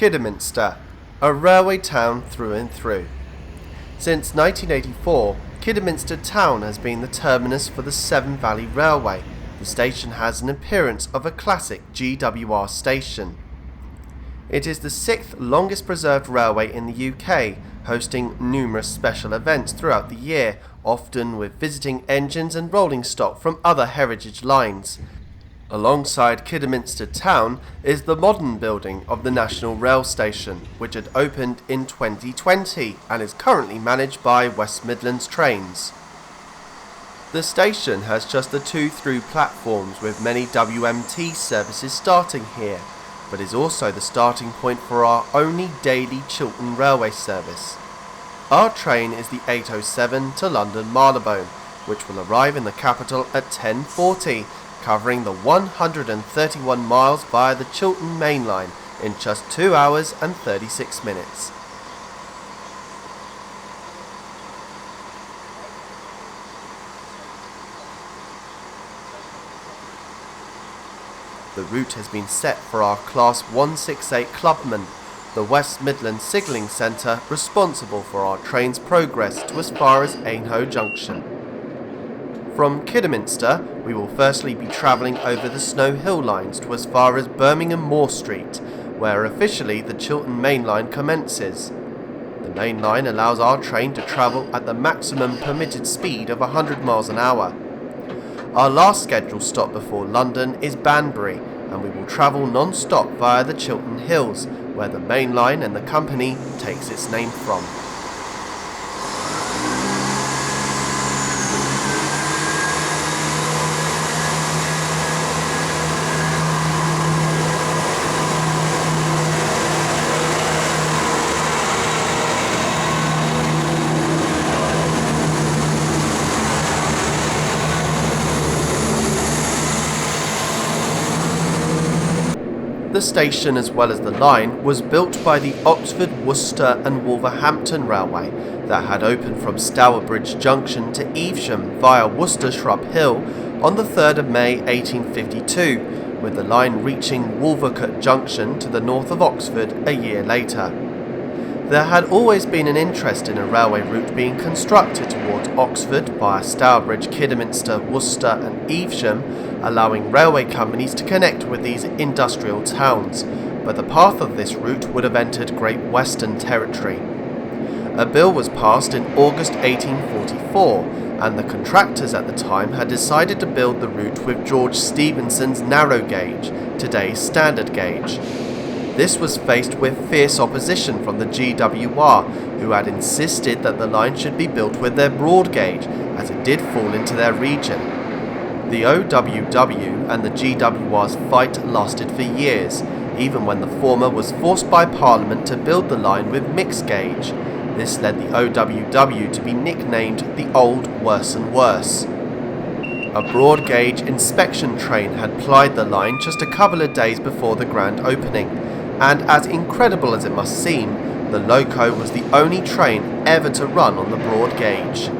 Kidderminster, a railway town through and through. Since 1984, Kidderminster town has been the terminus for the Severn Valley Railway. The station has an appearance of a classic GWR station. It is the 6th longest preserved railway in the UK, hosting numerous special events throughout the year, often with visiting engines and rolling stock from other heritage lines. Alongside Kidderminster town is the modern building of the National Rail Station, which had opened in 2020 and is currently managed by West Midlands Trains. The station has just the 2 through platforms, with many WMT services starting here, but is also the starting point for our only daily Chiltern Railway service. Our train is the 807 to London Marylebone, which will arrive in the capital at 10:40, covering the 131 miles via the Chiltern Main Line in just 2 hours and 36 minutes. The route has been set for our Class 168 Clubman, the West Midlands Signalling Centre responsible for our train's progress to as far as Solihull Junction. From Kidderminster, we will firstly be travelling over the Snow Hill lines to as far as Birmingham Moor Street, where officially the Chiltern Main Line commences. The Main Line allows our train to travel at the maximum permitted speed of 100 miles an hour. Our last scheduled stop before London is Banbury, and we will travel non-stop via the Chiltern Hills, where the Main Line and the company takes its name from. The station, as well as the line, was built by the Oxford, Worcester and Wolverhampton Railway that had opened from Stourbridge Junction to Evesham via Worcester Shrub Hill on the 3rd of May 1852, with the line reaching Wolverhampton Junction to the north of Oxford a year later. There had always been an interest in a railway route being constructed towards Oxford via Stourbridge, Kidderminster, Worcester and Evesham, allowing railway companies to connect with these industrial towns, but the path of this route would have entered Great Western Territory. A bill was passed in August 1844, and the contractors at the time had decided to build the route with George Stephenson's narrow gauge, today's standard gauge. This was faced with fierce opposition from the GWR, who had insisted that the line should be built with their broad gauge, as it did fall into their region. The OWW and the GWR's fight lasted for years, even when the former was forced by Parliament to build the line with mixed gauge. This led the OWW to be nicknamed the Old Worse and Worse. A broad gauge inspection train had plied the line just a couple of days before the grand opening, and as incredible as it must seem, the loco was the only train ever to run on the broad gauge.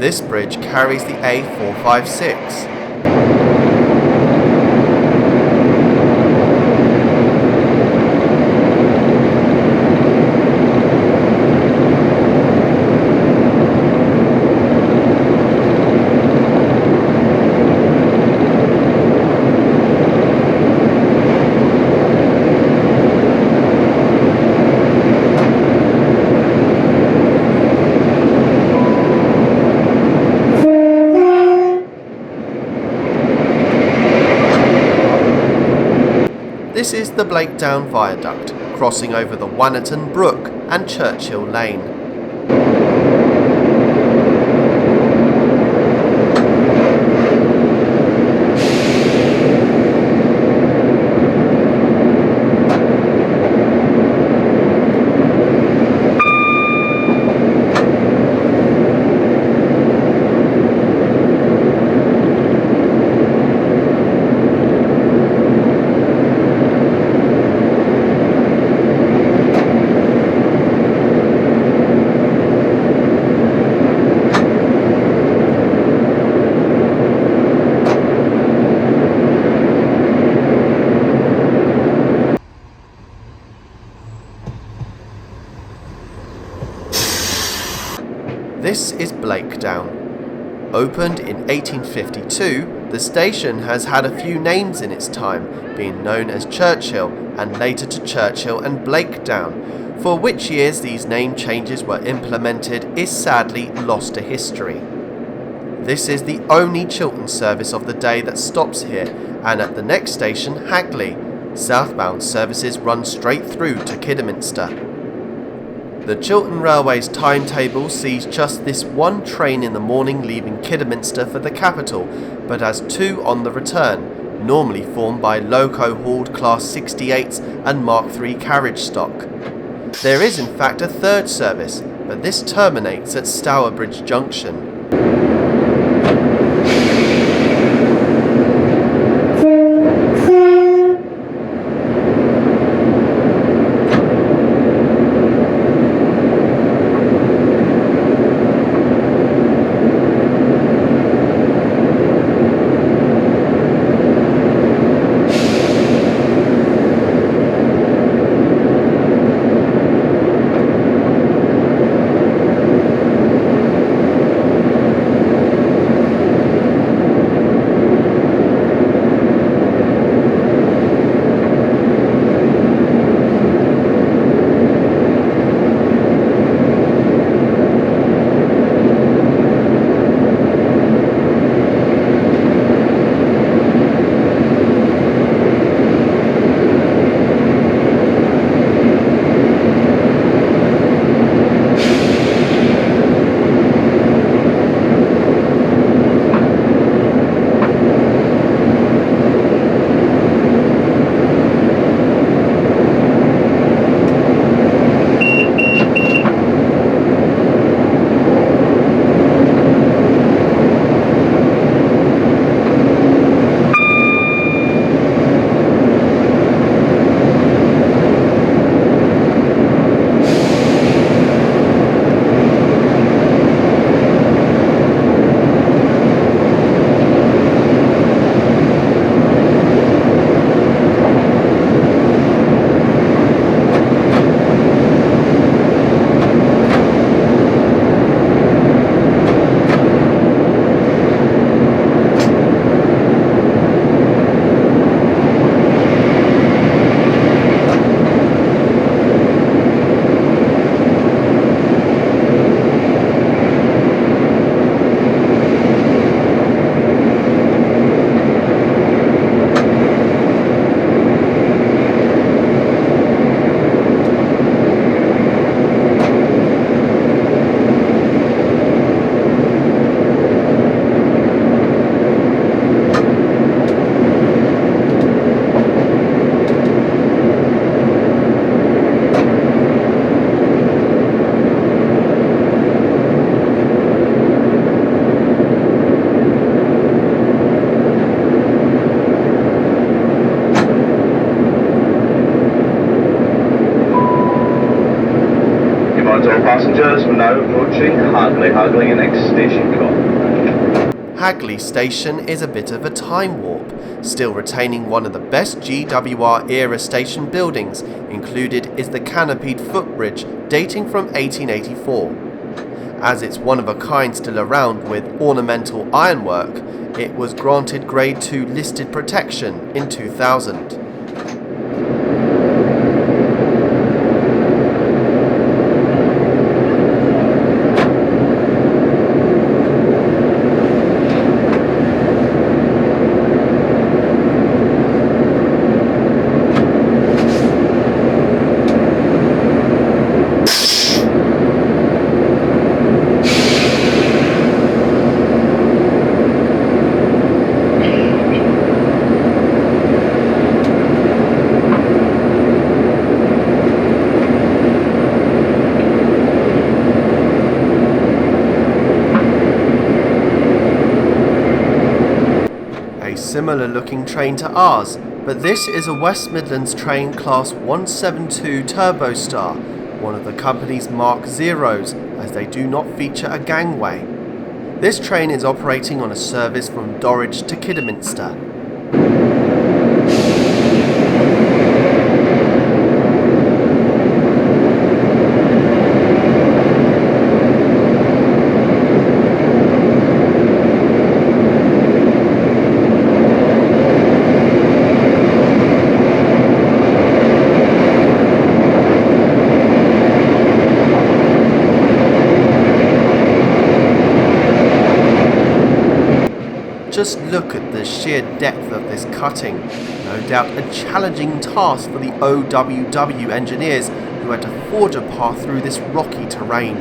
This bridge carries the A456. This is the Blakedown Viaduct, crossing over the Wannerton Brook and Churchill Lane. This is Blakedown. Opened in 1852, the station has had a few names in its time, being known as Churchill and later to Churchill and Blakedown. For which years these name changes were implemented is sadly lost to history. This is the only Chiltern service of the day that stops here, and at the next station, Hagley. Southbound services run straight through to Kidderminster. The Chiltern Railway's timetable sees just this one train in the morning leaving Kidderminster for the capital, but has two on the return, normally formed by loco-hauled Class 68s and Mark III carriage stock. There is in fact a third service, but this terminates at Stourbridge Junction. Passengers from now approaching Hagley, next station call. Hagley station is a bit of a time warp, still retaining one of the best GWR era station buildings. Included is the canopied footbridge dating from 1884. As it's one of a kind still around with ornamental ironwork, it was granted Grade 2 listed protection in 2000. Similar looking train to ours, but this is a West Midlands train class 172 Turbostar, one of the company's Mark Zeros, as they do not feature a gangway. This train is operating on a service from Dorridge to Kidderminster. Just look at the sheer depth of this cutting. No doubt a challenging task for the OWW engineers who had to forge a path through this rocky terrain.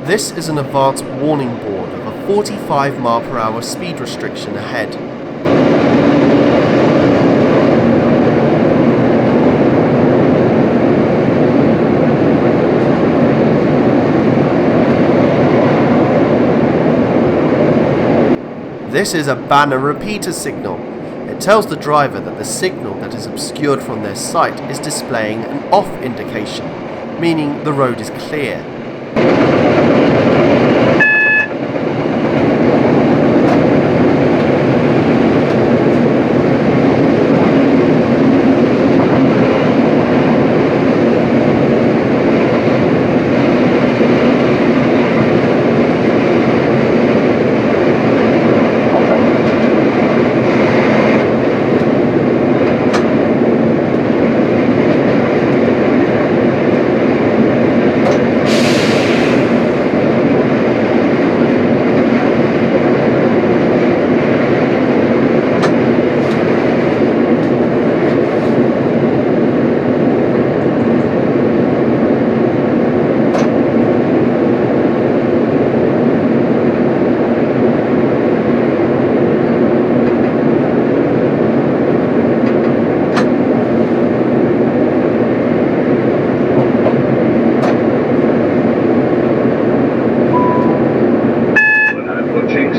This is an advanced warning board of a 45 mph speed restriction ahead. This is a banner repeater signal. It tells the driver that the signal that is obscured from their sight is displaying an off indication, meaning the road is clear.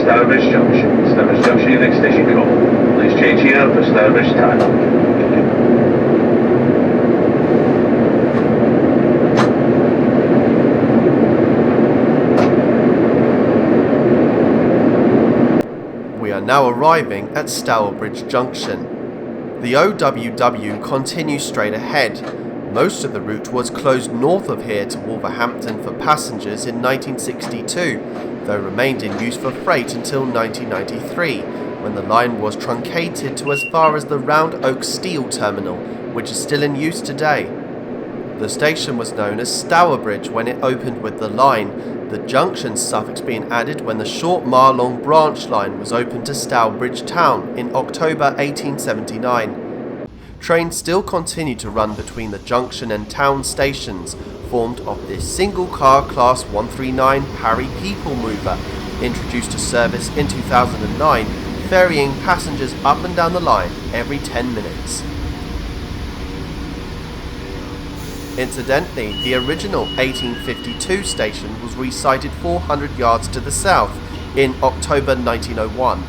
Stourbridge Junction. Stourbridge Junction, your next station call. Please change here for Stourbridge time. We are now arriving at Stourbridge Junction. The OWW continues straight ahead. Most of the route was closed north of here to Wolverhampton for passengers in 1962, though remained in use for freight until 1993, when the line was truncated to as far as the Round Oak Steel Terminal, which is still in use today. The station was known as Stourbridge when it opened with the line, the junction suffix being added when the short mile-long branch line was opened to Stourbridge Town in October 1879. Trains still continue to run between the junction and town stations, formed of this single-car Class 139 Parry People Mover, introduced to service in 2009, ferrying passengers up and down the line every 10 minutes. Incidentally, the original 1852 station was resited 400 yards to the south in October 1901.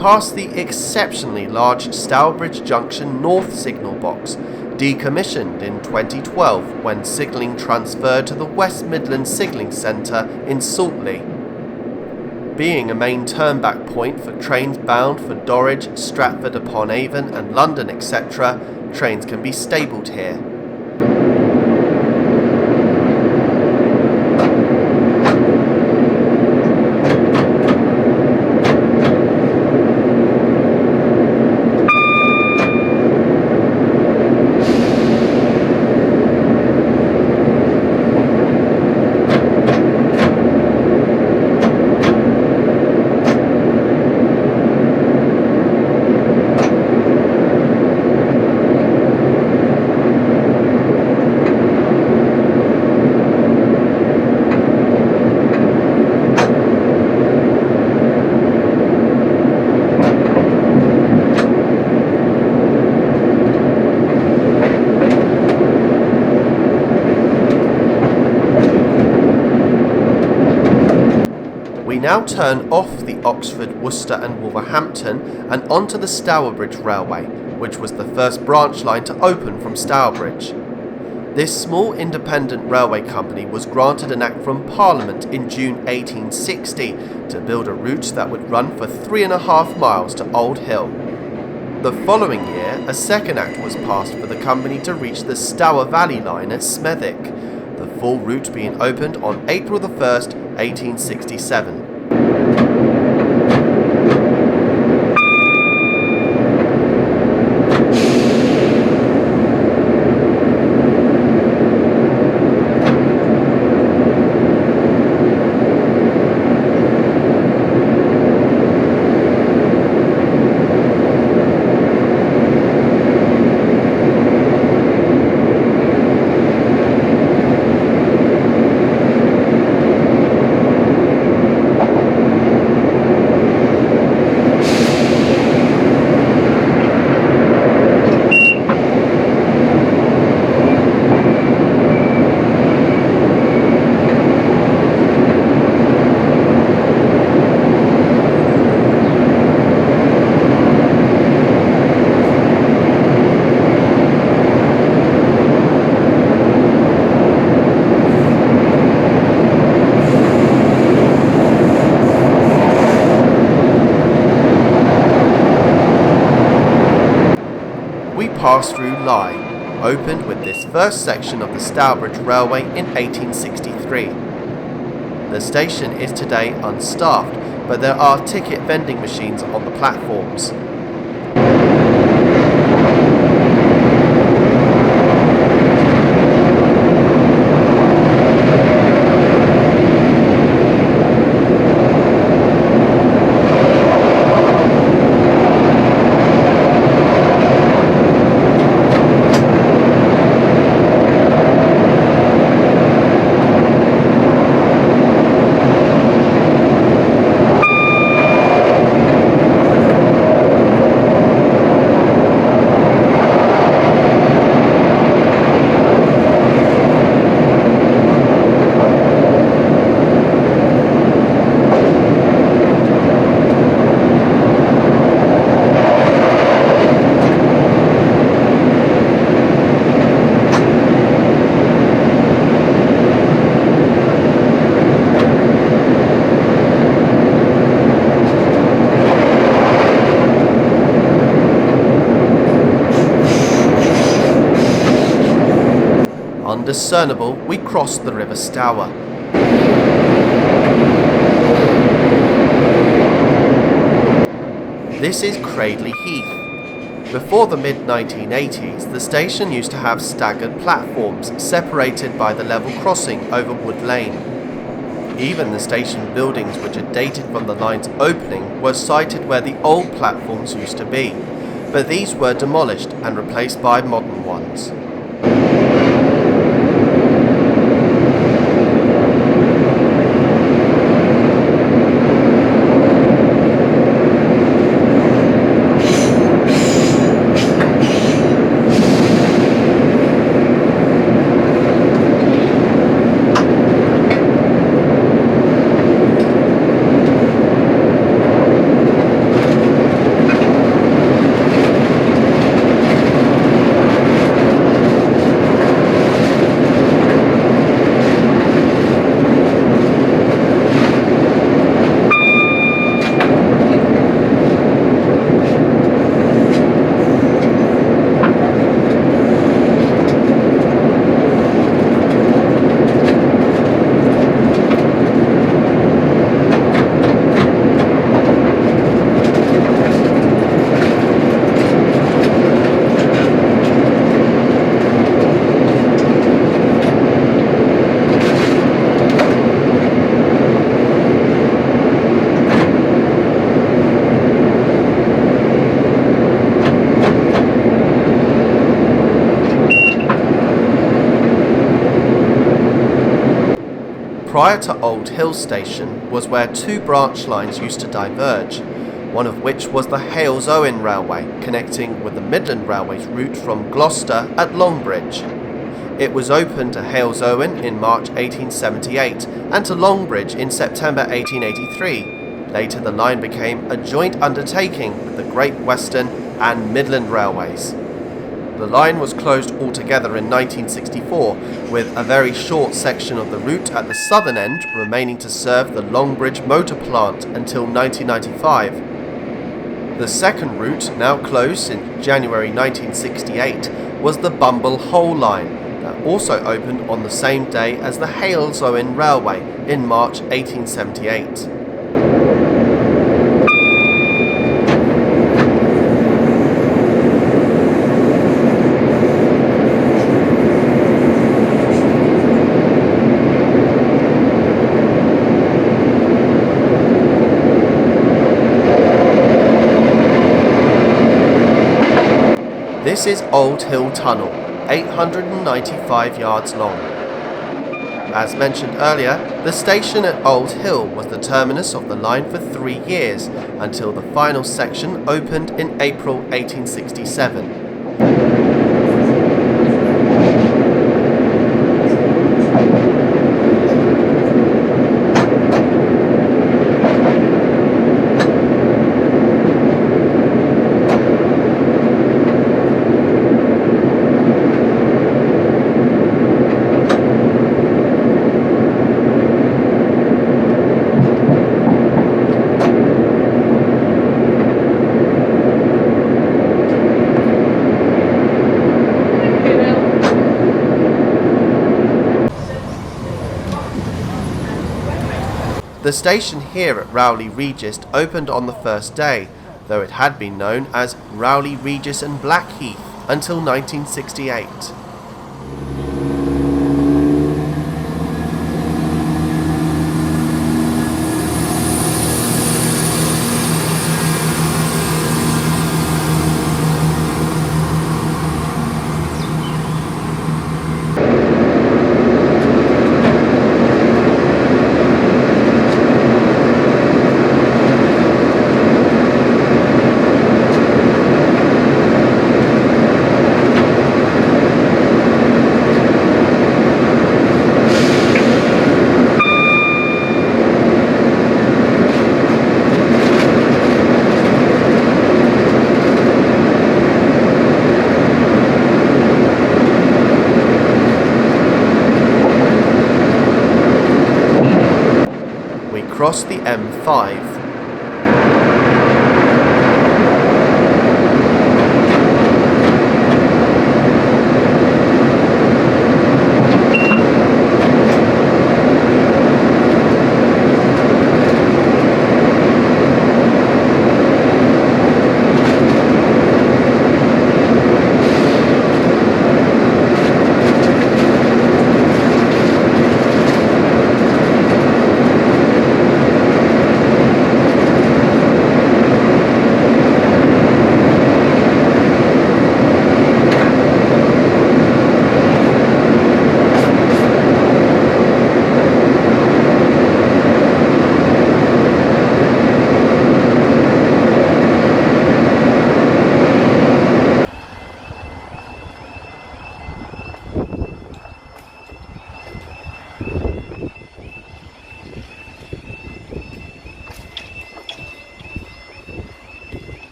pass the exceptionally large Stourbridge Junction North signal box, decommissioned in 2012 when signalling transferred to the West Midlands Signalling Centre in Saltley. Being a main turnback point for trains bound for Dorridge, Stratford-upon-Avon and London etc., trains can be stabled here. Now turn off the Oxford, Worcester and Wolverhampton and onto the Stourbridge Railway, which was the first branch line to open from Stourbridge. This small independent railway company was granted an Act from Parliament in June 1860 to build a route that would run for 3.5 miles to Old Hill. The following year, a second Act was passed for the company to reach the Stour Valley line at Smethwick, the full route being opened on April 1st, 1867. Pass through Lye, opened with this first section of the Stourbridge Railway in 1863. The station is today unstaffed, but there are ticket vending machines on the platforms. Undiscernible, we crossed the River Stour. This is Cradley Heath. Before the mid-1980s, the station used to have staggered platforms separated by the level crossing over Wood Lane. Even the station buildings, which are dated from the line's opening, were sited where the old platforms used to be, but these were demolished and replaced by modern ones. prior to Old Hill Station was where two branch lines used to diverge, one of which was the Hales-Owen Railway, connecting with the Midland Railway's route from Gloucester at Longbridge. It was opened to Hales-Owen in March 1878 and to Longbridge in September 1883. Later the line became a joint undertaking with the Great Western and Midland Railways. The line was closed altogether in 1964, with a very short section of the route at the southern end remaining to serve the Longbridge motor plant until 1995. The second route, now closed in January 1968, was the Bumble Hole line, that also opened on the same day as the Hales-Owen Railway in March 1878. This is Old Hill Tunnel, 895 yards long. As mentioned earlier, the station at Old Hill was the terminus of the line for 3 years, until the final section opened in April 1867. The station here at Rowley Regis opened on the first day, though it had been known as Rowley Regis and Blackheath until 1968. Cross the M5.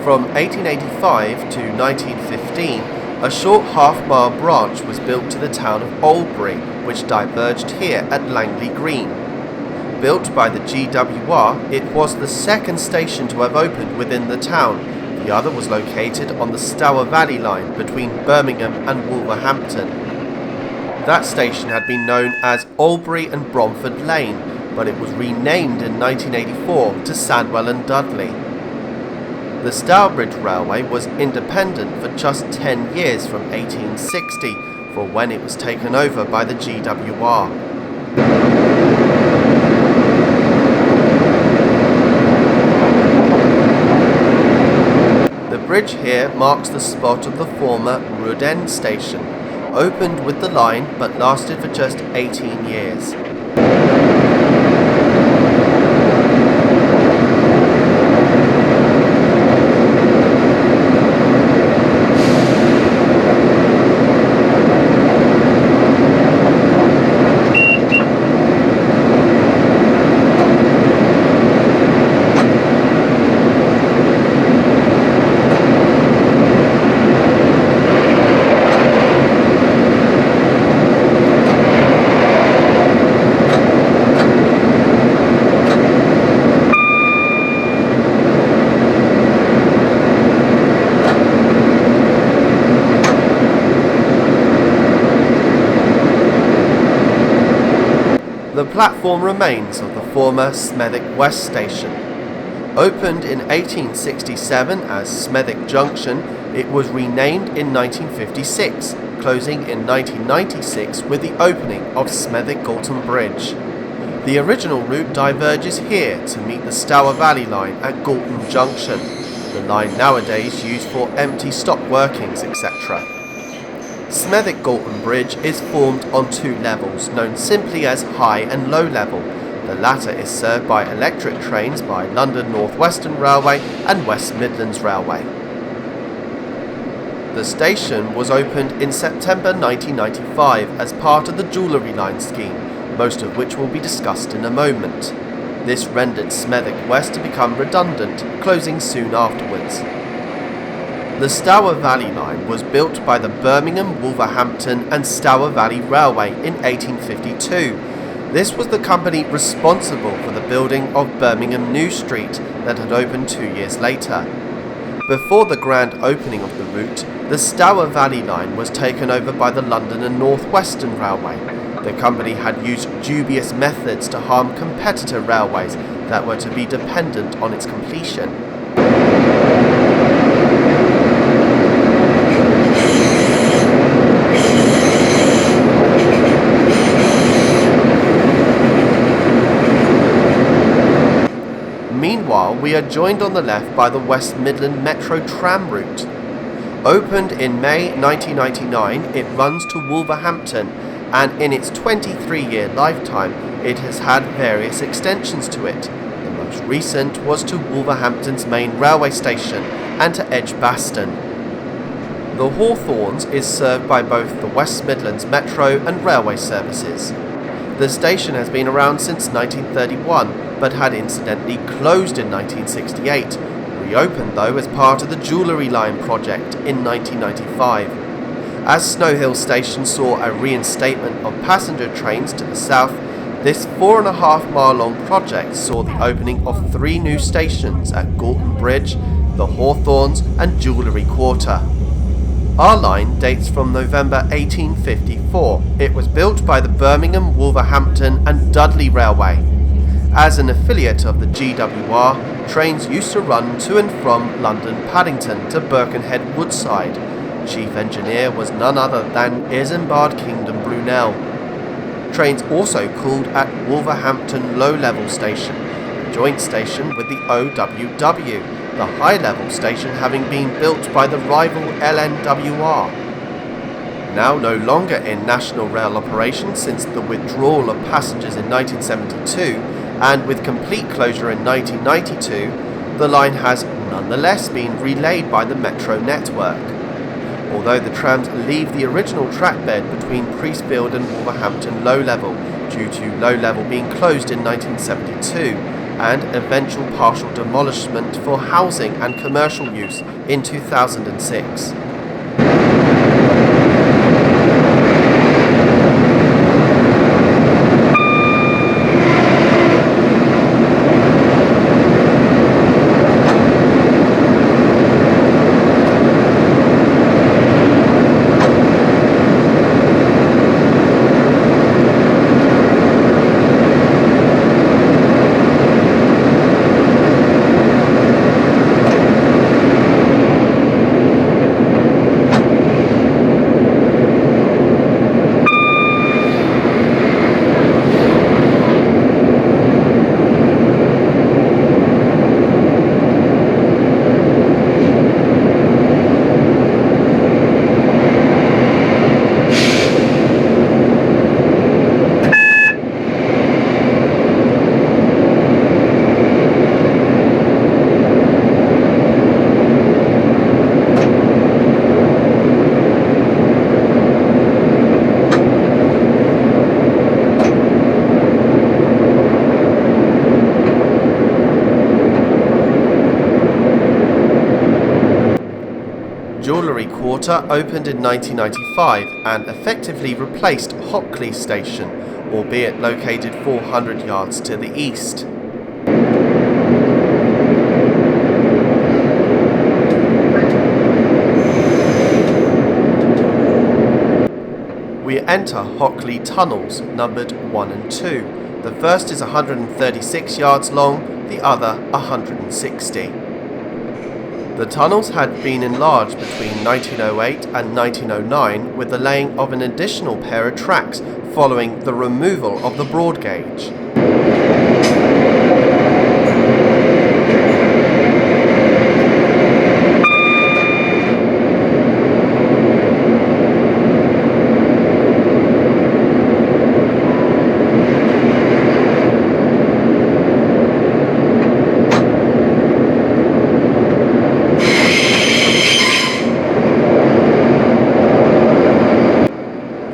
From 1885 to 1915, a short half-mile branch was built to the town of Albury, which diverged here at Langley Green. Built by the GWR, it was the second station to have opened within the town. The other was located on the Stour Valley line between Birmingham and Wolverhampton. That station had been known as Albury and Bromford Lane, but it was renamed in 1984 to Sandwell and Dudley. The Stourbridge Railway was independent for just 10 years from 1860, for when it was taken over by the GWR. The bridge here marks the spot of the former Rood End station, opened with the line but lasted for just 18 years. The platform remains of the former Smethwick West station. Opened in 1867 as Smethwick Junction, it was renamed in 1956, closing in 1996 with the opening of Smethwick Galton Bridge. The original route diverges here to meet the Stour Valley Line at Galton Junction, the line nowadays used for empty stock workings, etc. Smethwick Galton Bridge is formed on two levels, known simply as high and low level. The latter is served by electric trains by London North Western Railway and West Midlands Railway. The station was opened in September 1995 as part of the Jewellery Line scheme, most of which will be discussed in a moment. This rendered Smethwick West to become redundant, closing soon afterwards. The Stour Valley Line was built by the Birmingham, Wolverhampton and Stour Valley Railway in 1852. This was the company responsible for the building of Birmingham Moor Street that had opened 2 years later. Before the grand opening of the route, the Stour Valley Line was taken over by the London and North Western Railway. The company had used dubious methods to harm competitor railways that were to be dependent on its completion. Meanwhile, we are joined on the left by the West Midland Metro tram route. Opened in May 1999, it runs to Wolverhampton, and in its 23-year lifetime, it has had various extensions to it. The most recent was to Wolverhampton's main railway station and to Edgbaston. The Hawthorns is served by both the West Midlands Metro and railway services. The station has been around since 1931, but had incidentally closed in 1968, reopened though as part of the Jewellery Line project in 1995. As Snow Hill Station saw a reinstatement of passenger trains to the south, this 4.5 mile long project saw the opening of 3 new stations at Galton Bridge, the Hawthorns and Jewellery Quarter. Our line dates from November 1854. It was built by the Birmingham, Wolverhampton and Dudley Railway. As an affiliate of the GWR, trains used to run to and from London Paddington to Birkenhead Woodside. Chief engineer was none other than Isambard Kingdom Brunel. Trains also called at Wolverhampton Low Level Station, a joint station with the OWW, the high level station having been built by the rival LNWR. Now no longer in national rail operation since the withdrawal of passengers in 1972, and with complete closure in 1992, the line has nonetheless been relayed by the Metro network. Although the trams leave the original trackbed between Priestfield and Wolverhampton Low Level due to Low Level being closed in 1972 and eventual partial demolishment for housing and commercial use in 2006. Banbury Quarter opened in 1995 and effectively replaced Hagley Station, albeit located 400 yards to the east. We enter Hagley tunnels, numbered 1 and 2. The first is 136 yards long, the other 160. The tunnels had been enlarged between 1908 and 1909 with the laying of an additional pair of tracks following the removal of the broad gauge.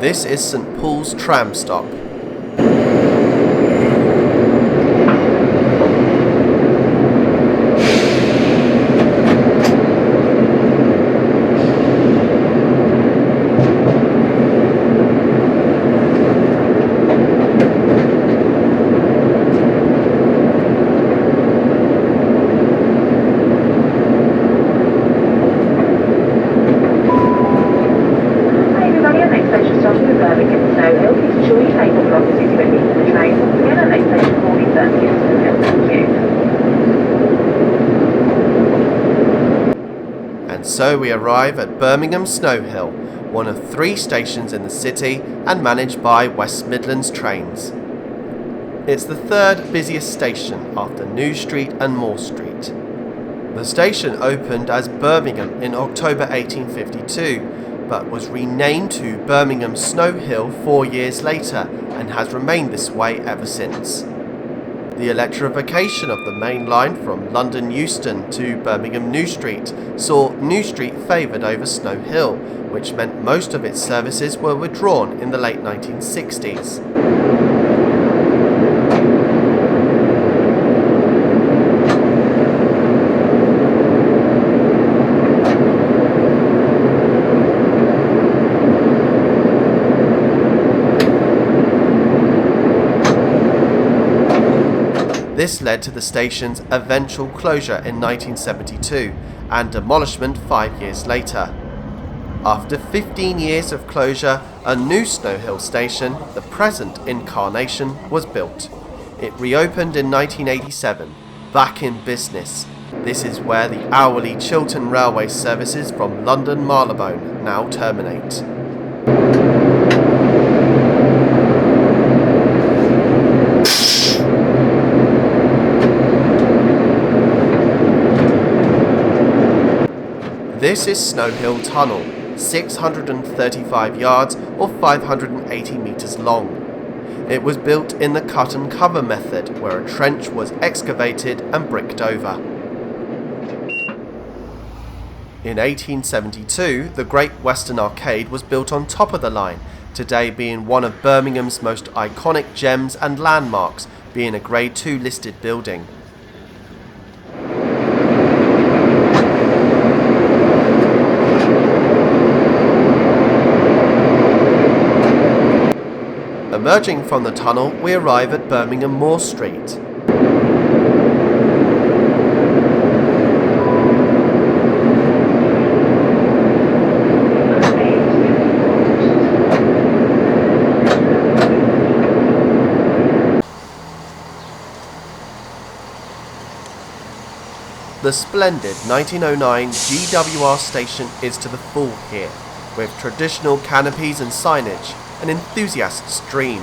This is St Paul's tram stop. So we arrive at Birmingham Snow Hill, one of 3 stations in the city and managed by West Midlands Trains. It's the 3rd busiest station after New Street and Moor Street. The station opened as Birmingham in October 1852, but was renamed to Birmingham Snow Hill 4 years later and has remained this way ever since. The electrification of the main line from London Euston to Birmingham New Street saw New Street favoured over Snow Hill, which meant most of its services were withdrawn in the late 1960s. This led to the station's eventual closure in 1972 and demolishment 5 years later. After 15 years of closure, a new Snow Hill station, the present incarnation, was built. It reopened in 1987, back in business. This is where the hourly Chiltern Railway services from London Marylebone now terminate. This is Snow Hill Tunnel, 635 yards or 580 metres long. It was built in the cut and cover method, where a trench was excavated and bricked over. In 1872, the Great Western Arcade was built on top of the line, today being one of Birmingham's most iconic gems and landmarks, being a Grade 2 listed building. Emerging from the tunnel, we arrive at Birmingham Moor Street. The splendid 1909 GWR station is to the full here, with traditional canopies and signage, an enthusiast's dream.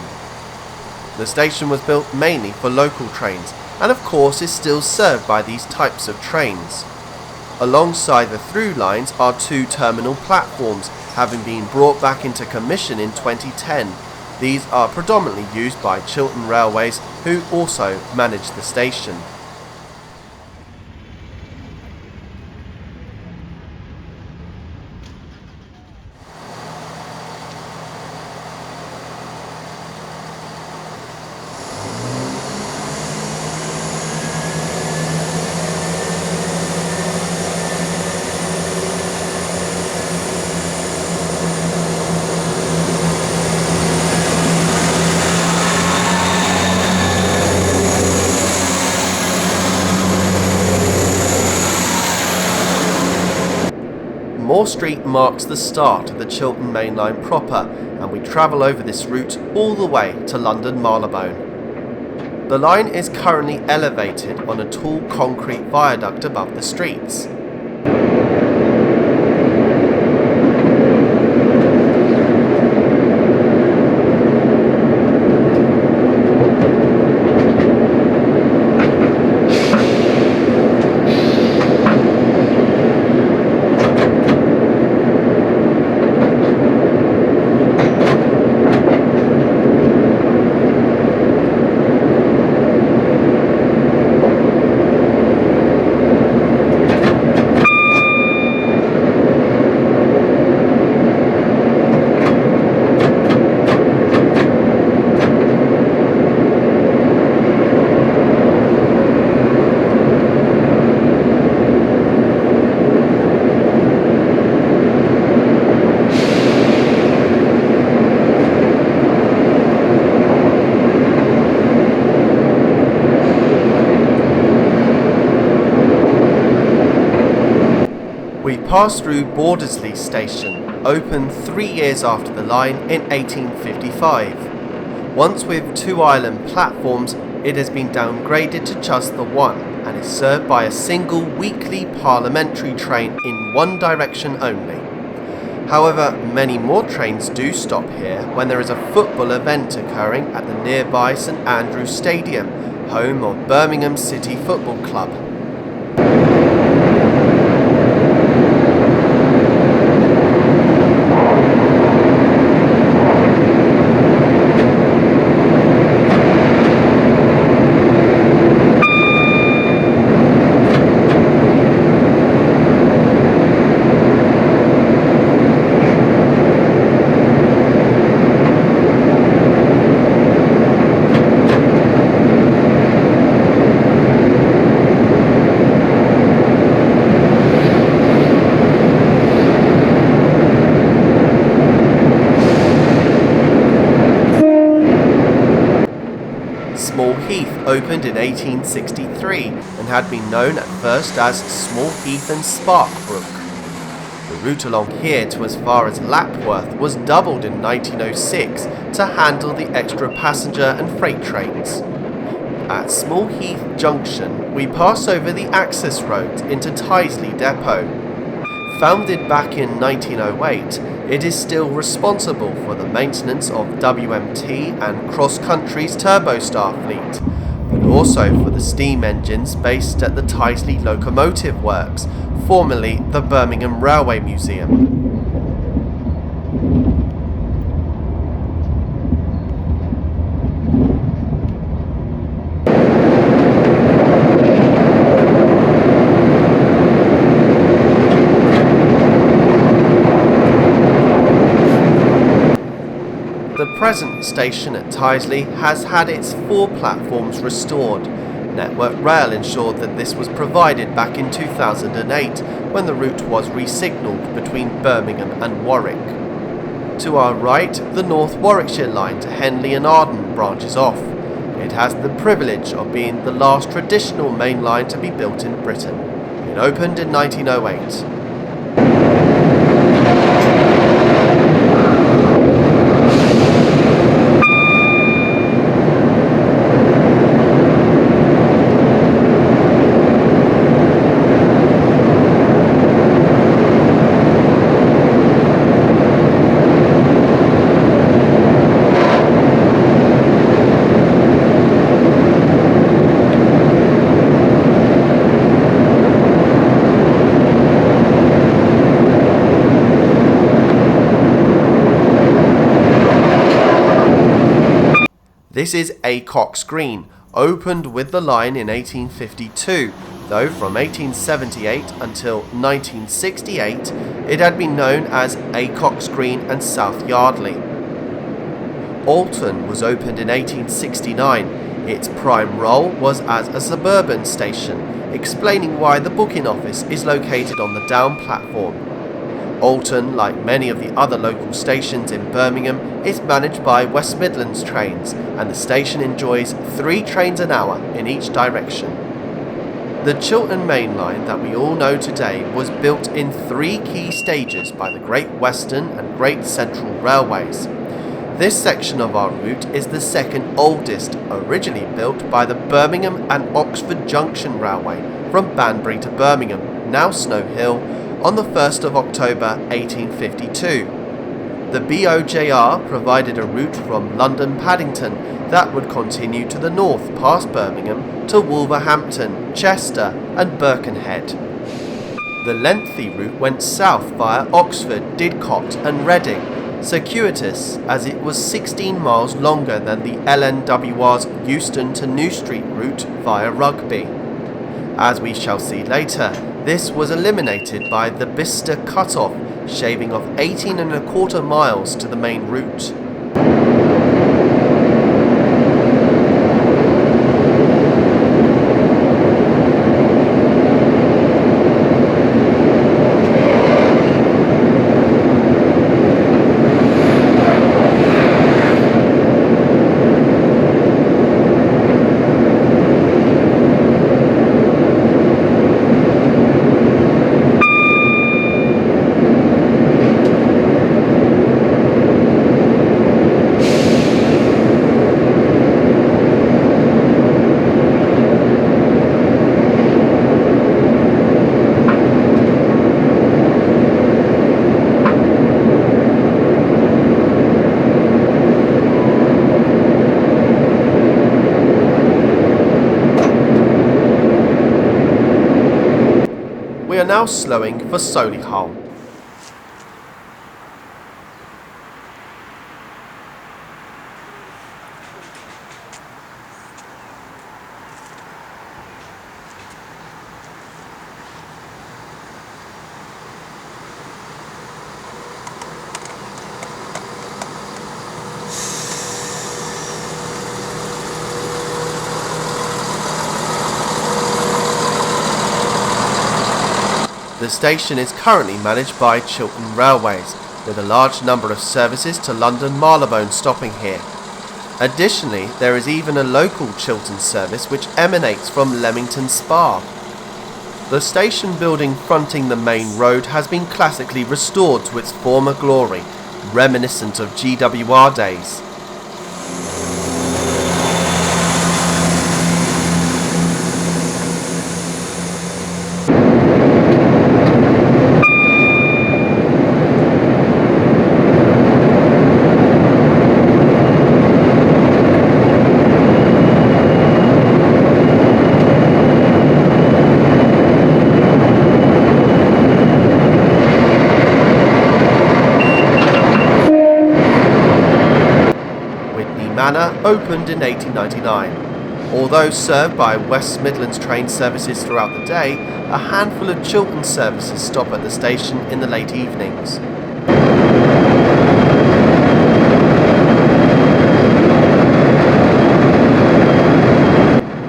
The station was built mainly for local trains and of course is still served by these types of trains. Alongside the through lines are 2 terminal platforms, having been brought back into commission in 2010. These are predominantly used by Chiltern Railways, who also manage the station. Moor Street marks the start of the Chiltern Main Line proper, and we travel over this route all the way to London Marylebone. The line is currently elevated on a tall concrete viaduct above the streets. We pass through Bordesley Station, opened 3 years after the line in 1855. Once with 2 island platforms, it has been downgraded to just the one and is served by a single weekly parliamentary train in one direction only. However, many more trains do stop here when there is a football event occurring at the nearby St Andrew's Stadium, home of Birmingham City Football Club. Opened in 1863 and had been known at first as Small Heath and Sparkbrook. The route along here to as far as Lapworth was doubled in 1906 to handle the extra passenger and freight trains. At Small Heath Junction, we pass over the access road into Tyseley Depot. Founded back in 1908, it is still responsible for the maintenance of WMT and Cross Country's Turbostar fleet, but also for the steam engines based at the Tyseley Locomotive Works, formerly the Birmingham Railway Museum. The present station at Tyseley has had its 4 platforms restored. Network Rail ensured that this was provided back in 2008 when the route was re-signalled between Birmingham and Warwick. To our right, the North Warwickshire line to Henley and Arden branches off. It has the privilege of being the last traditional main line to be built in Britain. It opened in 1908. This is Acock's Green, opened with the line in 1852, though from 1878 until 1968 it had been known as Acock's Green and South Yardley. Alton was opened in 1869. Its prime role was as a suburban station, explaining why the booking office is located on the down platform. Alton, like many of the other local stations in Birmingham, is managed by West Midlands Trains, and the station enjoys 3 trains an hour in each direction. The Chiltern Main Line that we all know today was built in 3 key stages by the Great Western and Great Central Railways. This section of our route is the second oldest, originally built by the Birmingham and Oxford Junction Railway from Banbury to Birmingham, now Snow Hill, on the 1st of October 1852. The BOJR provided a route from London Paddington that would continue to the north past Birmingham to Wolverhampton, Chester and Birkenhead. The lengthy route went south via Oxford, Didcot and Reading, circuitous as it was 16 miles longer than the LNWR's Euston to New Street route via Rugby. As we shall see later, this was eliminated by the Bicester cut-off, shaving off 18¼ miles to the main route. We are now slowing for Solihull. The station is currently managed by Chiltern Railways, with a large number of services to London Marylebone stopping here. Additionally, there is even a local Chiltern service which emanates from Leamington Spa. The station building fronting the main road has been classically restored to its former glory, reminiscent of GWR days. Opened in 1899. Although served by West Midlands train services throughout the day, a handful of Chiltern services stop at the station in the late evenings.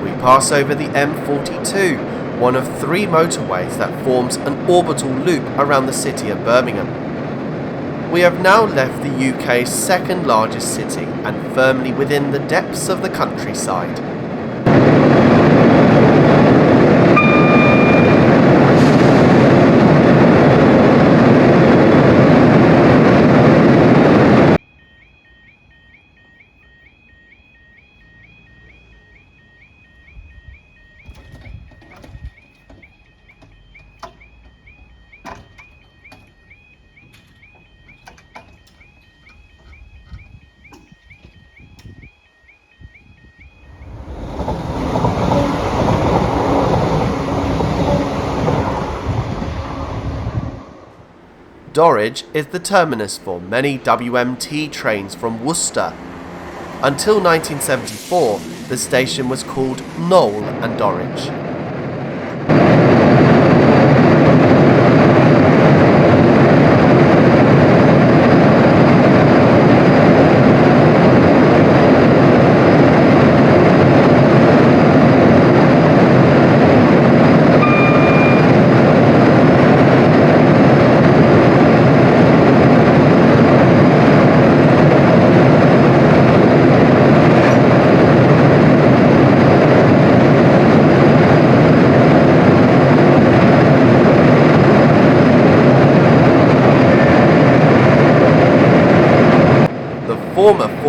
We pass over the M42, one of 3 motorways that forms an orbital loop around the city of Birmingham. We have now left the UK's second largest city and firmly within the depths of the countryside. Dorridge is the terminus for many WMT trains from Worcester. Until 1974, the station was called Knowle and Dorridge.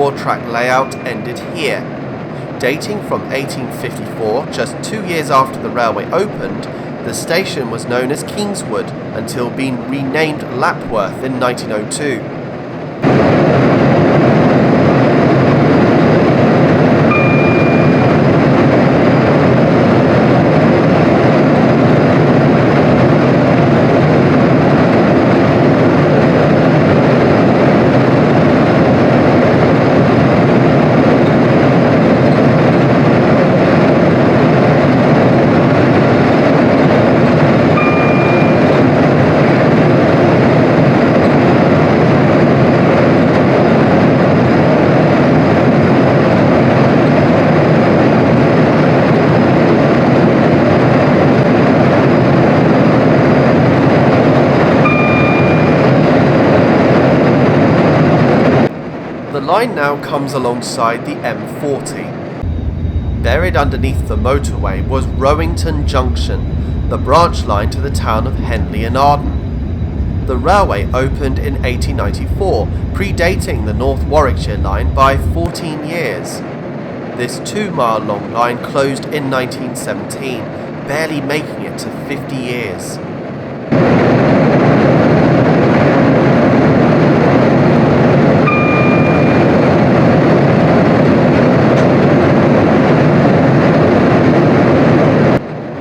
4-track layout ended here. Dating from 1854, just 2 years after the railway opened, the station was known as Kingswood until being renamed Lapworth in 1902. The line now comes alongside the M40. Buried underneath the motorway was Rowington Junction, the branch line to the town of Henley in Arden. The railway opened in 1894, predating the North Warwickshire line by 14 years. This 2-mile long line closed in 1917, barely making it to 50 years.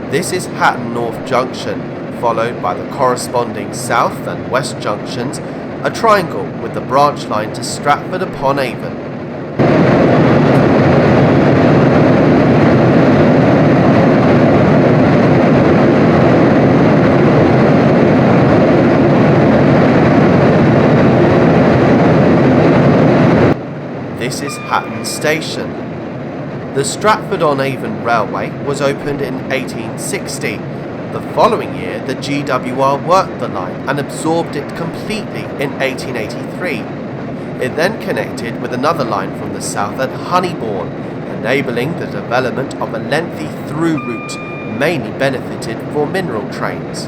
This is Hatton North Junction, followed by the corresponding South and West Junctions, a triangle with the branch line to Stratford-upon-Avon. This is Hatton Station. The Stratford-on-Avon Railway was opened in 1860. The following year, the GWR worked the line and absorbed it completely in 1883. It then connected with another line from the south at Honeybourne, enabling the development of a lengthy through route, mainly benefited for mineral trains.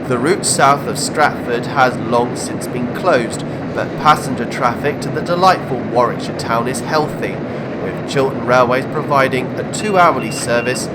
The route south of Stratford has long since been closed, but passenger traffic to the delightful Warwickshire town is healthy, with Chiltern Railways providing a 2-hourly service.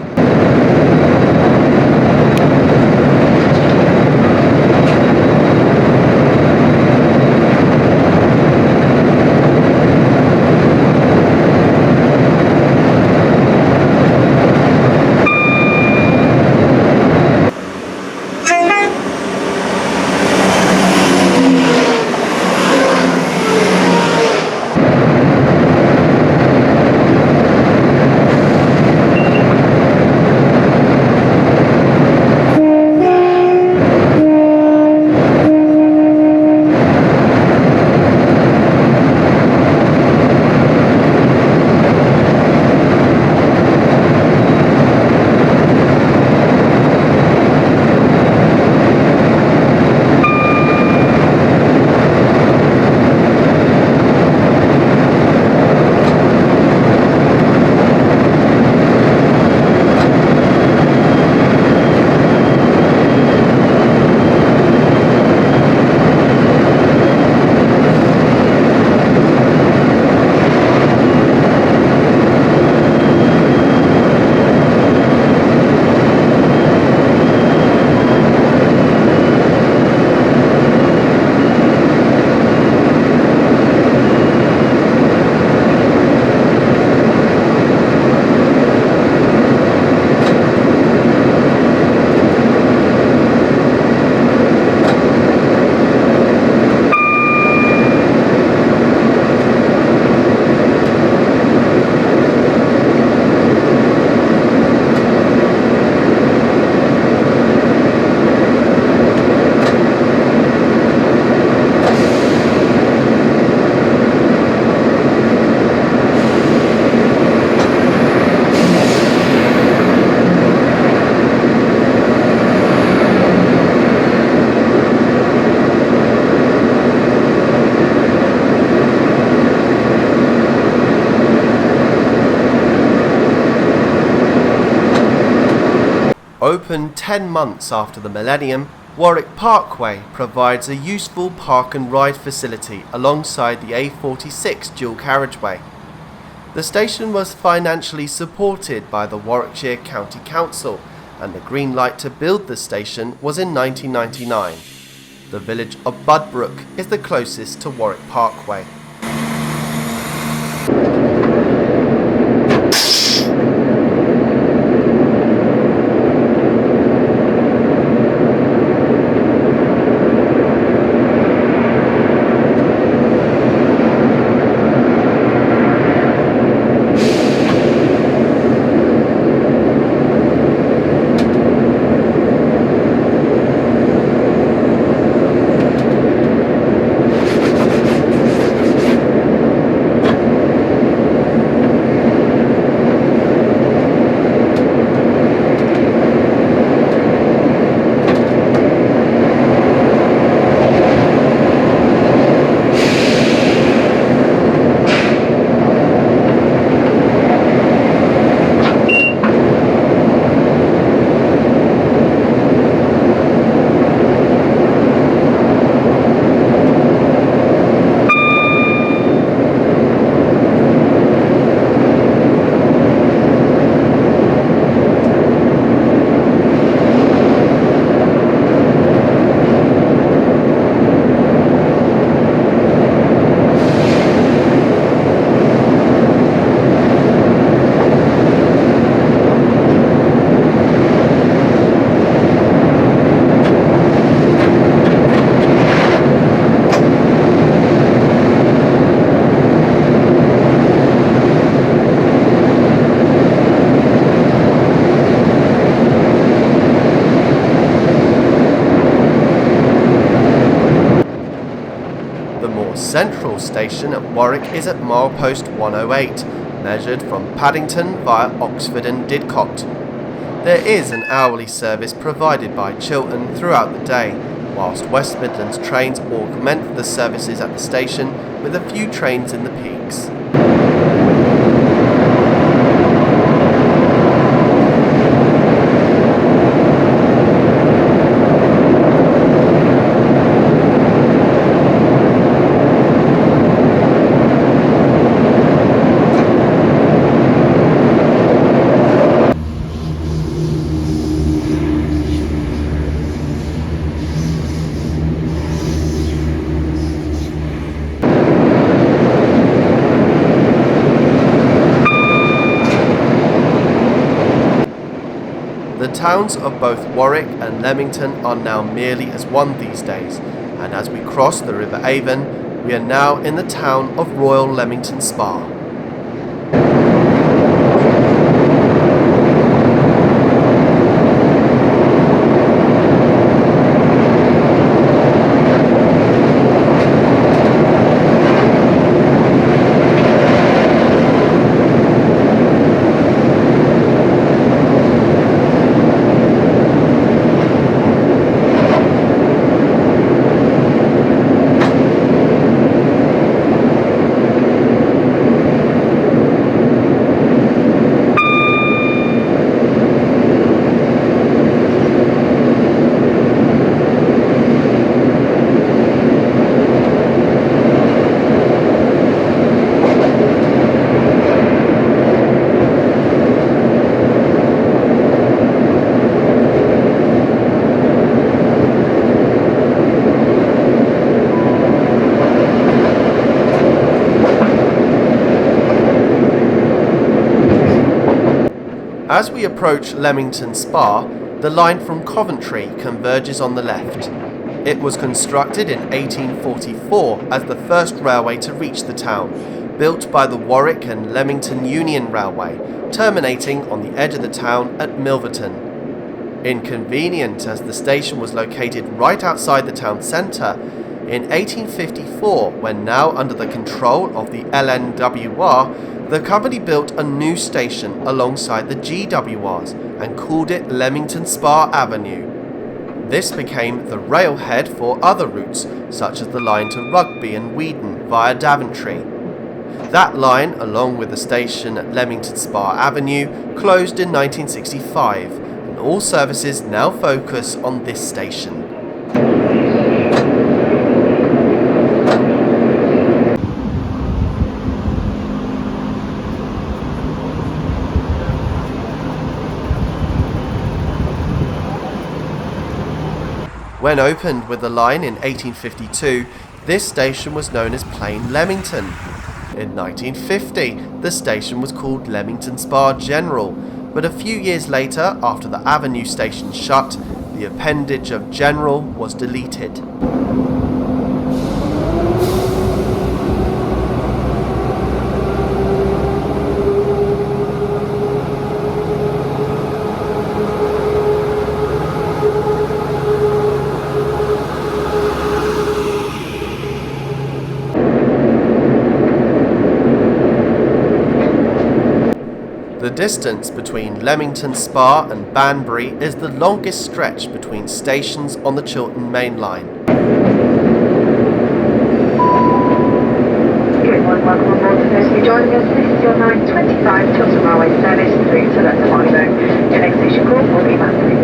Opened 10 months after the millennium, Warwick Parkway provides a useful park and ride facility alongside the A46 dual carriageway. The station was financially supported by the Warwickshire County Council, and the green light to build the station was in 1999. The village of Budbrook is the closest to Warwick Parkway. Central station at Warwick is at milepost 108, measured from Paddington via Oxford and Didcot. There is an hourly service provided by Chiltern throughout the day, whilst West Midlands trains augment the services at the station with a few trains in the peaks. The towns of both Warwick and Leamington are now merely as one these days, and as we cross the River Avon, we are now in the town of Royal Leamington Spa. As we approach Leamington Spa, the line from Coventry converges on the left. It was constructed in 1844 as the first railway to reach the town, built by the Warwick and Leamington Union Railway, terminating on the edge of the town at Milverton. Inconvenient as the station was located right outside the town centre, in 1854, when now under the control of the LNWR, the company built a new station alongside the GWRs and called it Leamington Spa Avenue. This became the railhead for other routes, such as the line to Rugby and Weedon via Daventry. That line, along with the station at Leamington Spa Avenue, closed in 1965, and all services now focus on this station. When opened with the line in 1852, this station was known as plain Leamington. In 1950, the station was called Leamington Spa General, but a few years later, after the Avenue station shut, the appendage of General was deleted. The distance between Leamington Spa and Banbury is the longest stretch between stations on the Chiltern Main Line. Good morning, welcome on board to those of you joining us. This is your 9:25 Chiltern Railway service through to London Marylebone. Your next station call will be Banbury.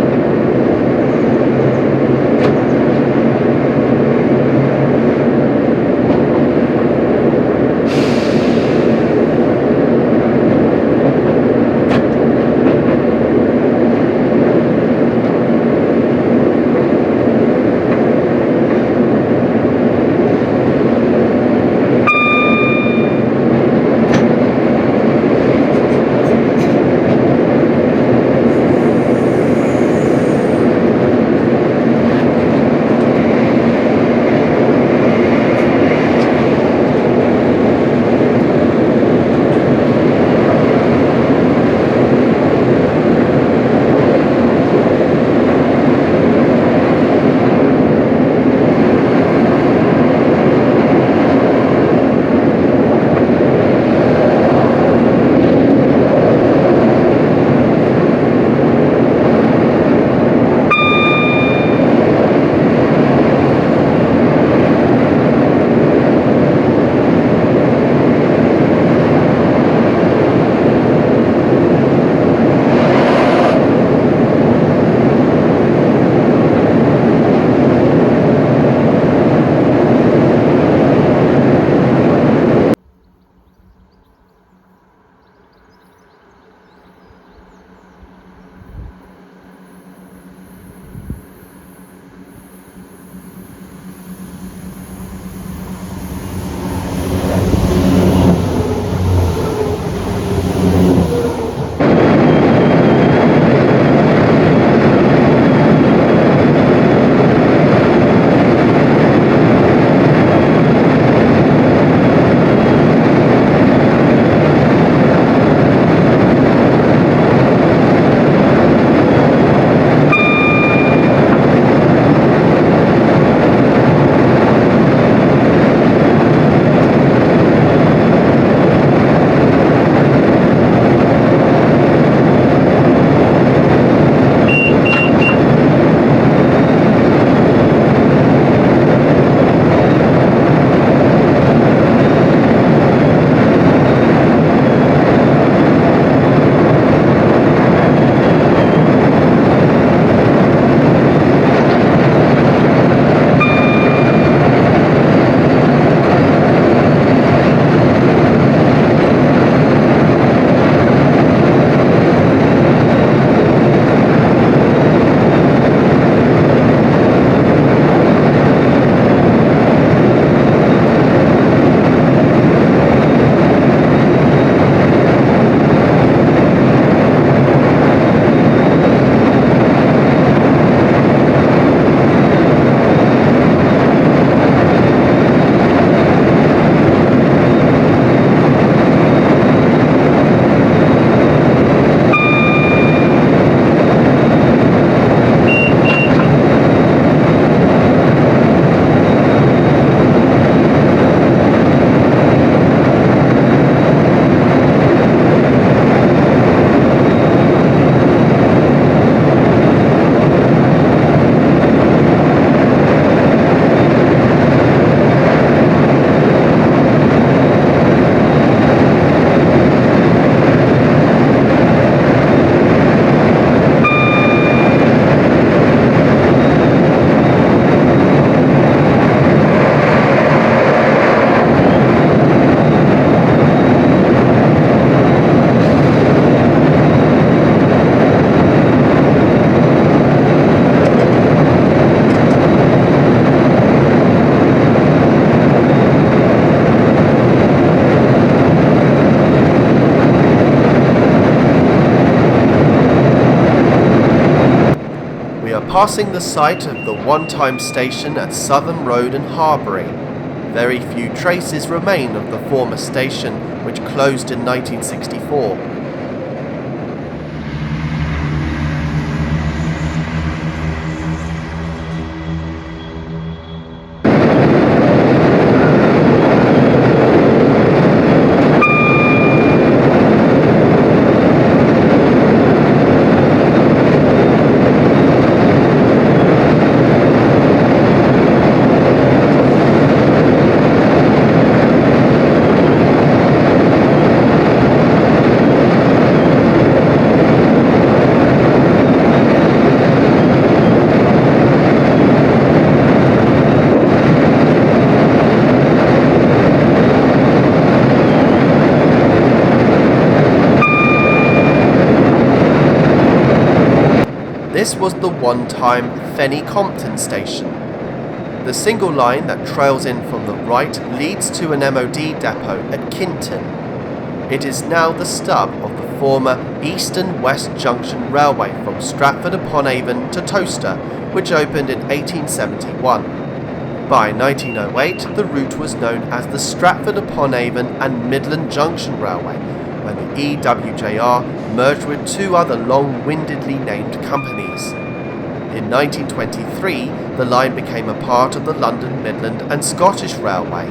passing the site of the one-time station at Southern Road and Harbury. Very few traces remain of the former station, which closed in 1964. This was the one-time Fenny Compton station. The single line that trails in from the right leads to an MOD depot at Kinton. It is now the stub of the former East and West Junction Railway from Stratford-upon-Avon to Towcester, which opened in 1871. By 1908, the route was known as the Stratford-upon-Avon and Midland Junction Railway, when the EWJR merged with two other long-windedly named companies. In 1923, the line became a part of the London, Midland and Scottish Railway.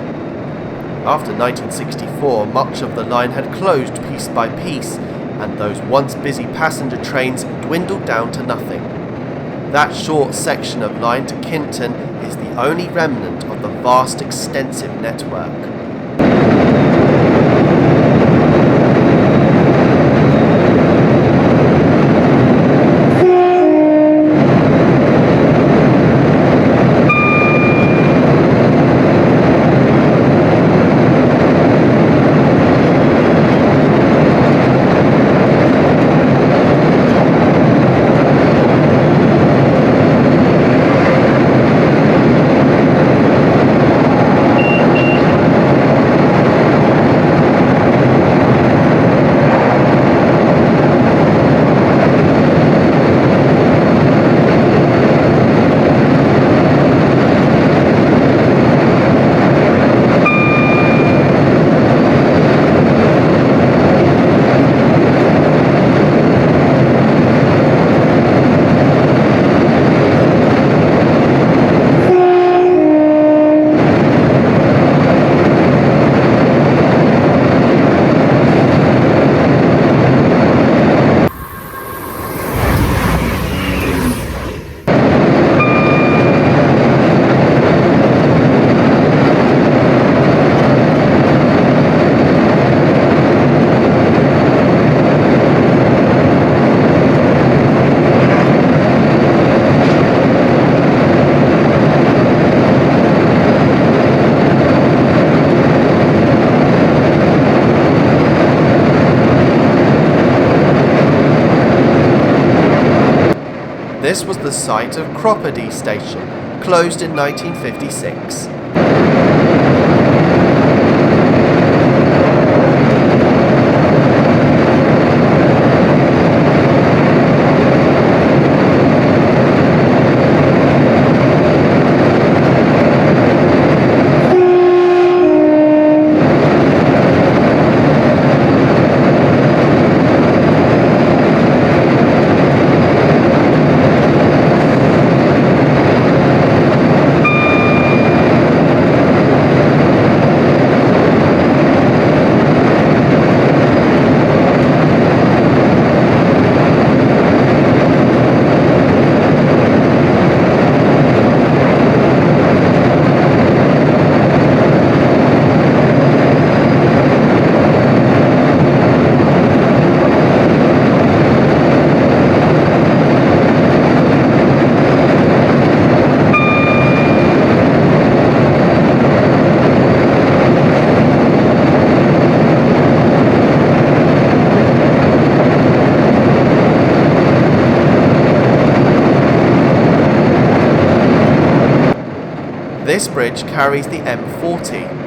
After 1964, much of the line had closed piece by piece, and those once busy passenger trains dwindled down to nothing. That short section of line to Kinton is the only remnant of the vast extensive network. This was the site of Croppedy Station, closed in 1956. This bridge carries the M40.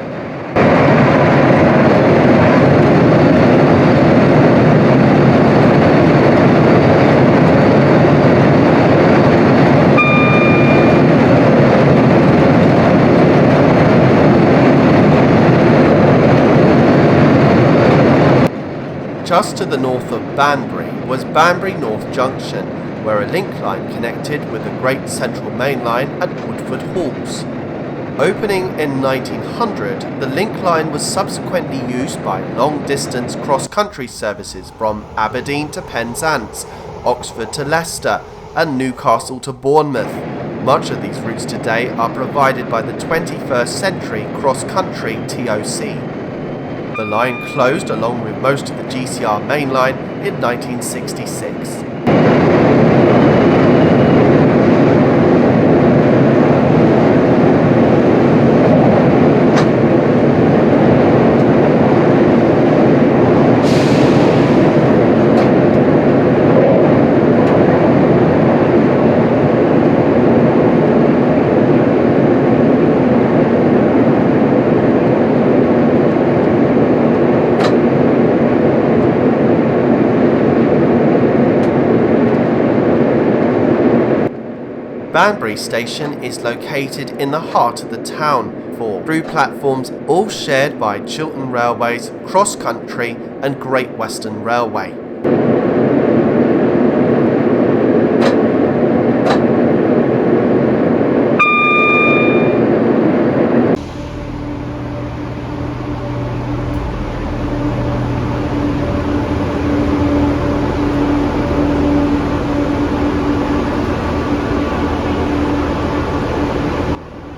Just to the north of Banbury was Banbury North Junction, where a link line connected with the Great Central Main Line at Woodford Halls. Opening in 1900, the link line was subsequently used by long-distance cross-country services from Aberdeen to Penzance, Oxford to Leicester, and Newcastle to Bournemouth. Much of these routes today are provided by the 21st Century Cross-Country TOC. The line closed along with most of the GCR main line in 1966. Banbury station is located in the heart of the town, for through platforms all shared by Chiltern Railways, Cross Country and Great Western Railway.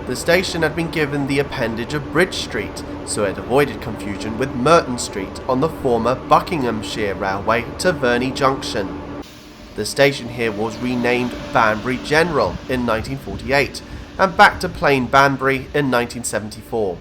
The station had been given the appendage of Bridge Street, so it avoided confusion with Merton Street on the former Buckinghamshire Railway to Verney Junction. The station here was renamed Banbury General in 1948 and back to plain Banbury in 1974.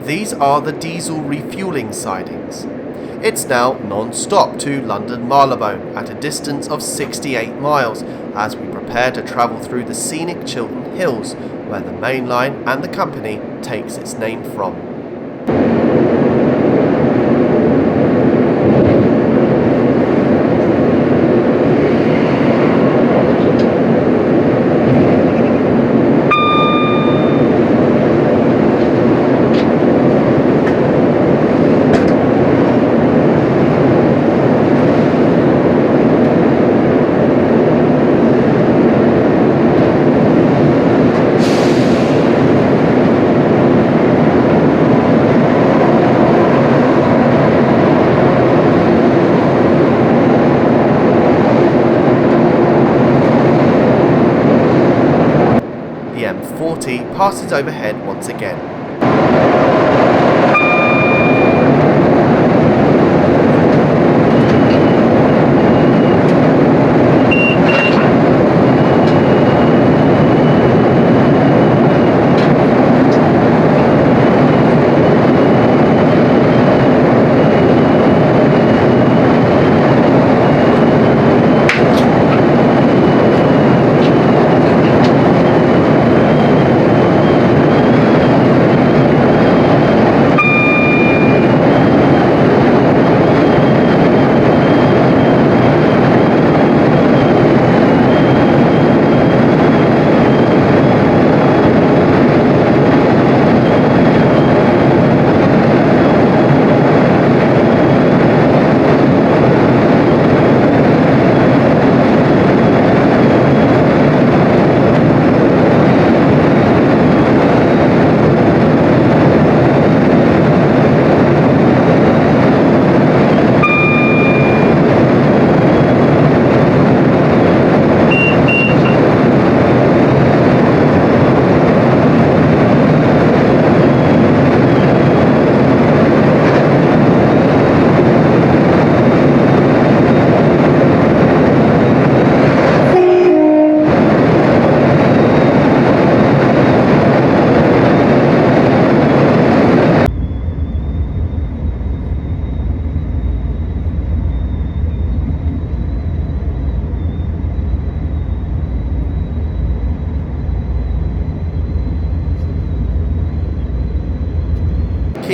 These are the diesel refuelling sidings. It's now non-stop to London Marylebone at a distance of 68 miles as we prepare to travel through the scenic Chiltern Hills, where the main line and the company takes its name from. Passes overhead once again.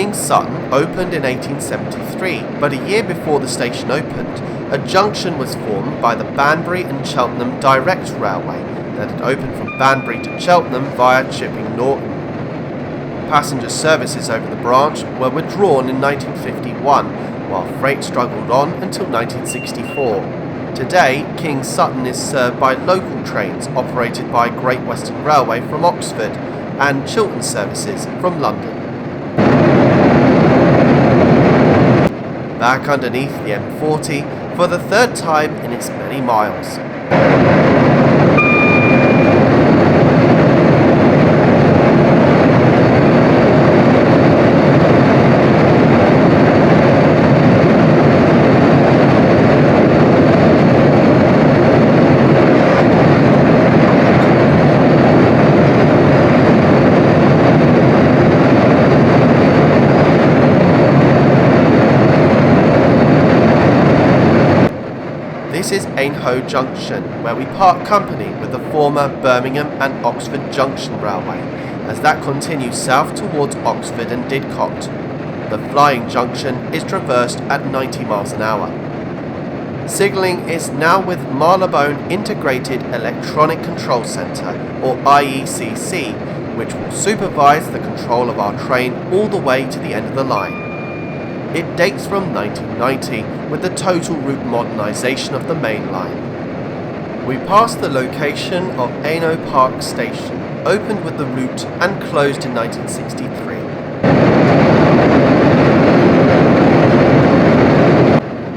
King Sutton opened in 1873, but a year before the station opened, a junction was formed by the Banbury and Cheltenham Direct Railway that had opened from Banbury to Cheltenham via Chipping Norton. Passenger services over the branch were withdrawn in 1951, while freight struggled on until 1964. Today, King Sutton is served by local trains operated by Great Western Railway from Oxford and Chiltern services from London. Back underneath the M40 for the third time in its many miles. This is Ainhoe Junction, where we part company with the former Birmingham and Oxford Junction Railway, as that continues south towards Oxford and Didcot. The flying junction is traversed at 90 miles an hour. Signalling is now with Marylebone Integrated Electronic Control Centre, or IECC, which will supervise the control of our train all the way to the end of the line. It dates from 1990 with the total route modernisation of the main line. We passed the location of Ainhoe Park Station, opened with the route and closed in 1963.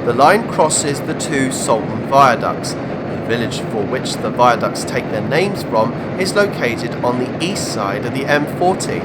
The line crosses the two Solihull viaducts. The village for which the viaducts take their names from is located on the east side of the M40.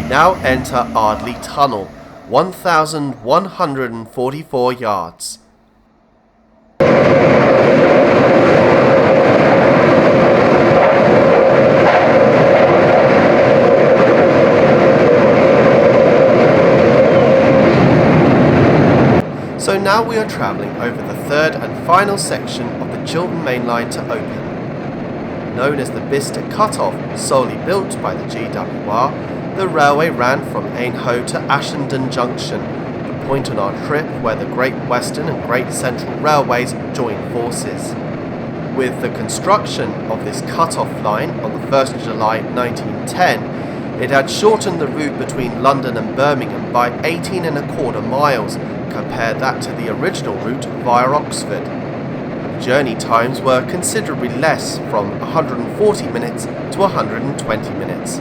Now enter Ardleigh Tunnel, 1,144 yards. So now we are travelling over the third and final section of the Chiltern Main Line to open. Known as the Bicester Cut-Off, solely built by the GWR, the railway ran from Ainhoe to Ashenden Junction, the point on our trip where the Great Western and Great Central Railways join forces. With the construction of this cut-off line on the 1st of July 1910, it had shortened the route between London and Birmingham by 18¼ miles, compare that to the original route via Oxford. Journey times were considerably less, from 140 minutes to 120 minutes.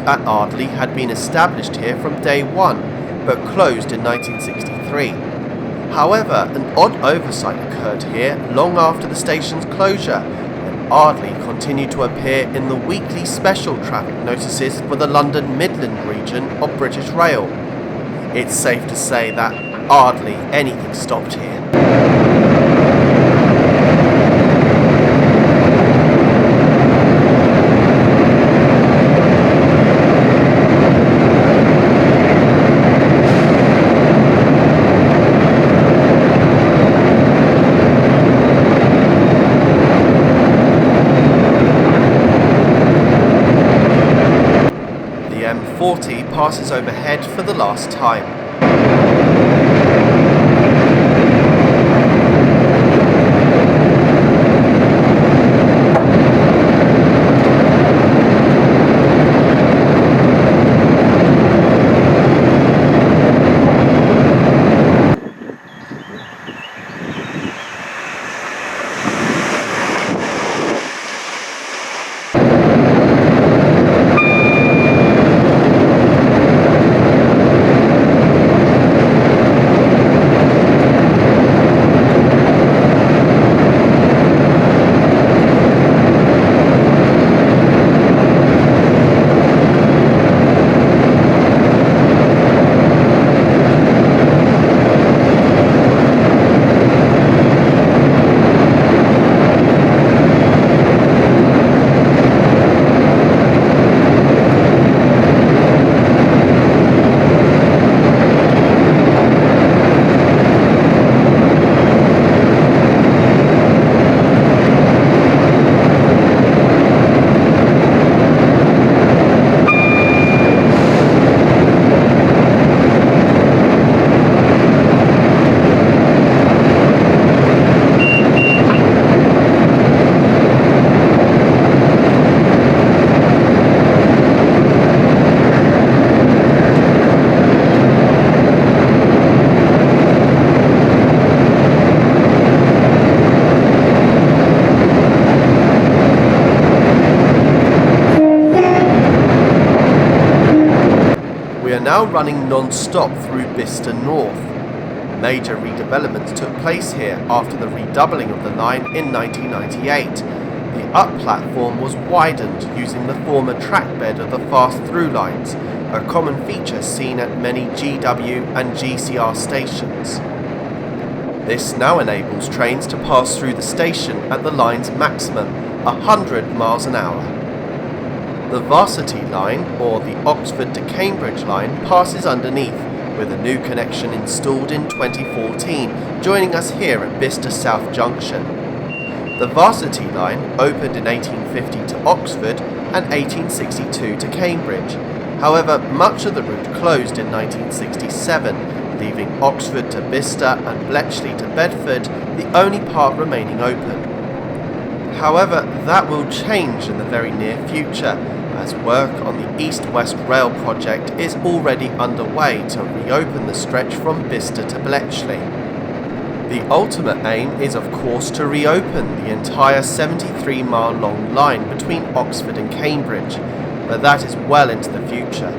At Ardleigh had been established here from day one, but closed in 1963. However, an odd oversight occurred here long after the station's closure, and Ardleigh continued to appear in the weekly special traffic notices for the London Midland region of British Rail. It's safe to say that hardly anything stopped here. The M40 passes overhead for the last time. now running non-stop through Bicester North. Major redevelopments took place here after the redoubling of the line in 1998. The up platform was widened using the former trackbed of the fast-through lines, a common feature seen at many GW and GCR stations. This now enables trains to pass through the station at the line's maximum, 100 miles an hour. The Varsity line, or the Oxford to Cambridge line, passes underneath, with a new connection installed in 2014, joining us here at Bicester South Junction. The Varsity line opened in 1850 to Oxford and 1862 to Cambridge. However, much of the route closed in 1967, leaving Oxford to Bicester and Bletchley to Bedford the only part remaining open. However, that will change in the very near future, as work on the East-West Rail project is already underway to reopen the stretch from Bicester to Bletchley. The ultimate aim is of course to reopen the entire 73-mile-long line between Oxford and Cambridge, but that is well into the future.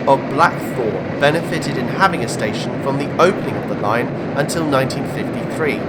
Of Blackthorn benefited in having a station from the opening of the line until 1953.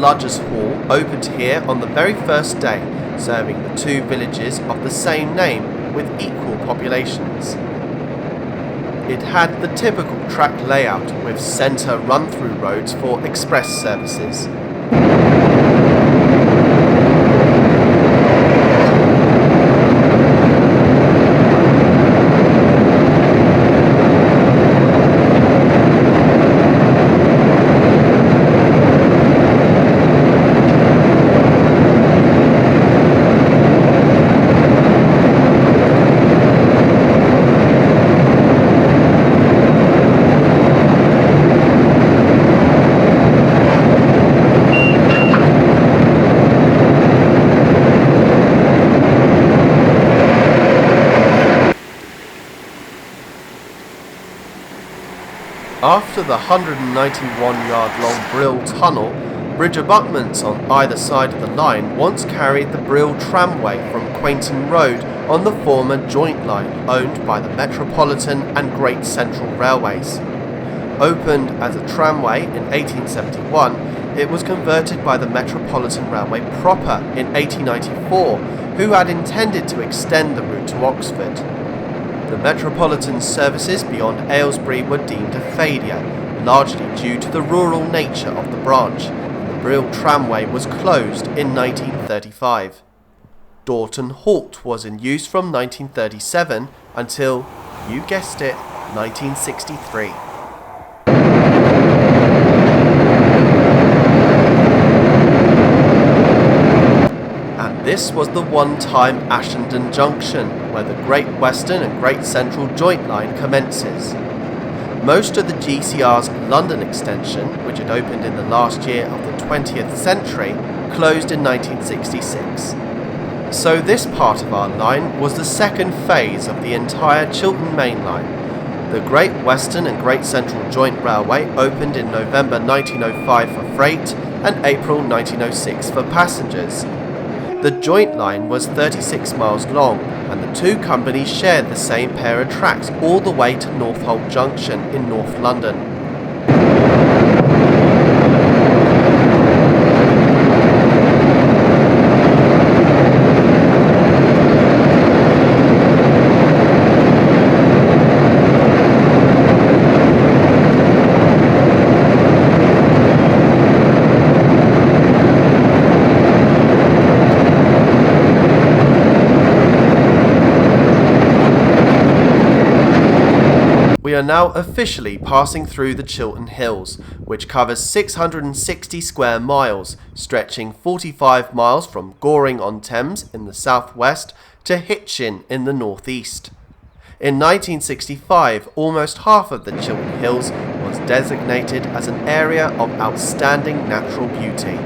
Ludgers Hall opened here on the very first day, serving the two villages of the same name with equal populations. It had the typical track layout with centre run-through roads for express services. After the 191-yard-long Brill Tunnel, bridge abutments on either side of the line once carried the Brill Tramway from Quainton Road on the former joint line owned by the Metropolitan and Great Central Railways. Opened as a tramway in 1871, it was converted by the Metropolitan Railway proper in 1894, who had intended to extend the route to Oxford. The Metropolitan services beyond Aylesbury were deemed a failure, largely due to the rural nature of the branch. The Brill Tramway was closed in 1935. Dorton Halt was in use from 1937 until, you guessed it, 1963. This was the one-time Ashenden Junction, where the Great Western and Great Central Joint Line commences. Most of the GCR's London extension, which had opened in the last year of the 20th century, closed in 1966. So this part of our line was the second phase of the entire Chiltern Main Line. The Great Western and Great Central Joint Railway opened in November 1905 for freight and April 1906 for passengers. The joint line was 36 miles long, and the two companies shared the same pair of tracks all the way to Northolt Junction in North London. We are now officially passing through the Chiltern Hills, which covers 660 square miles, stretching 45 miles from Goring-on-Thames in the southwest to Hitchin in the northeast. In 1965, almost half of the Chiltern Hills was designated as an area of outstanding natural beauty.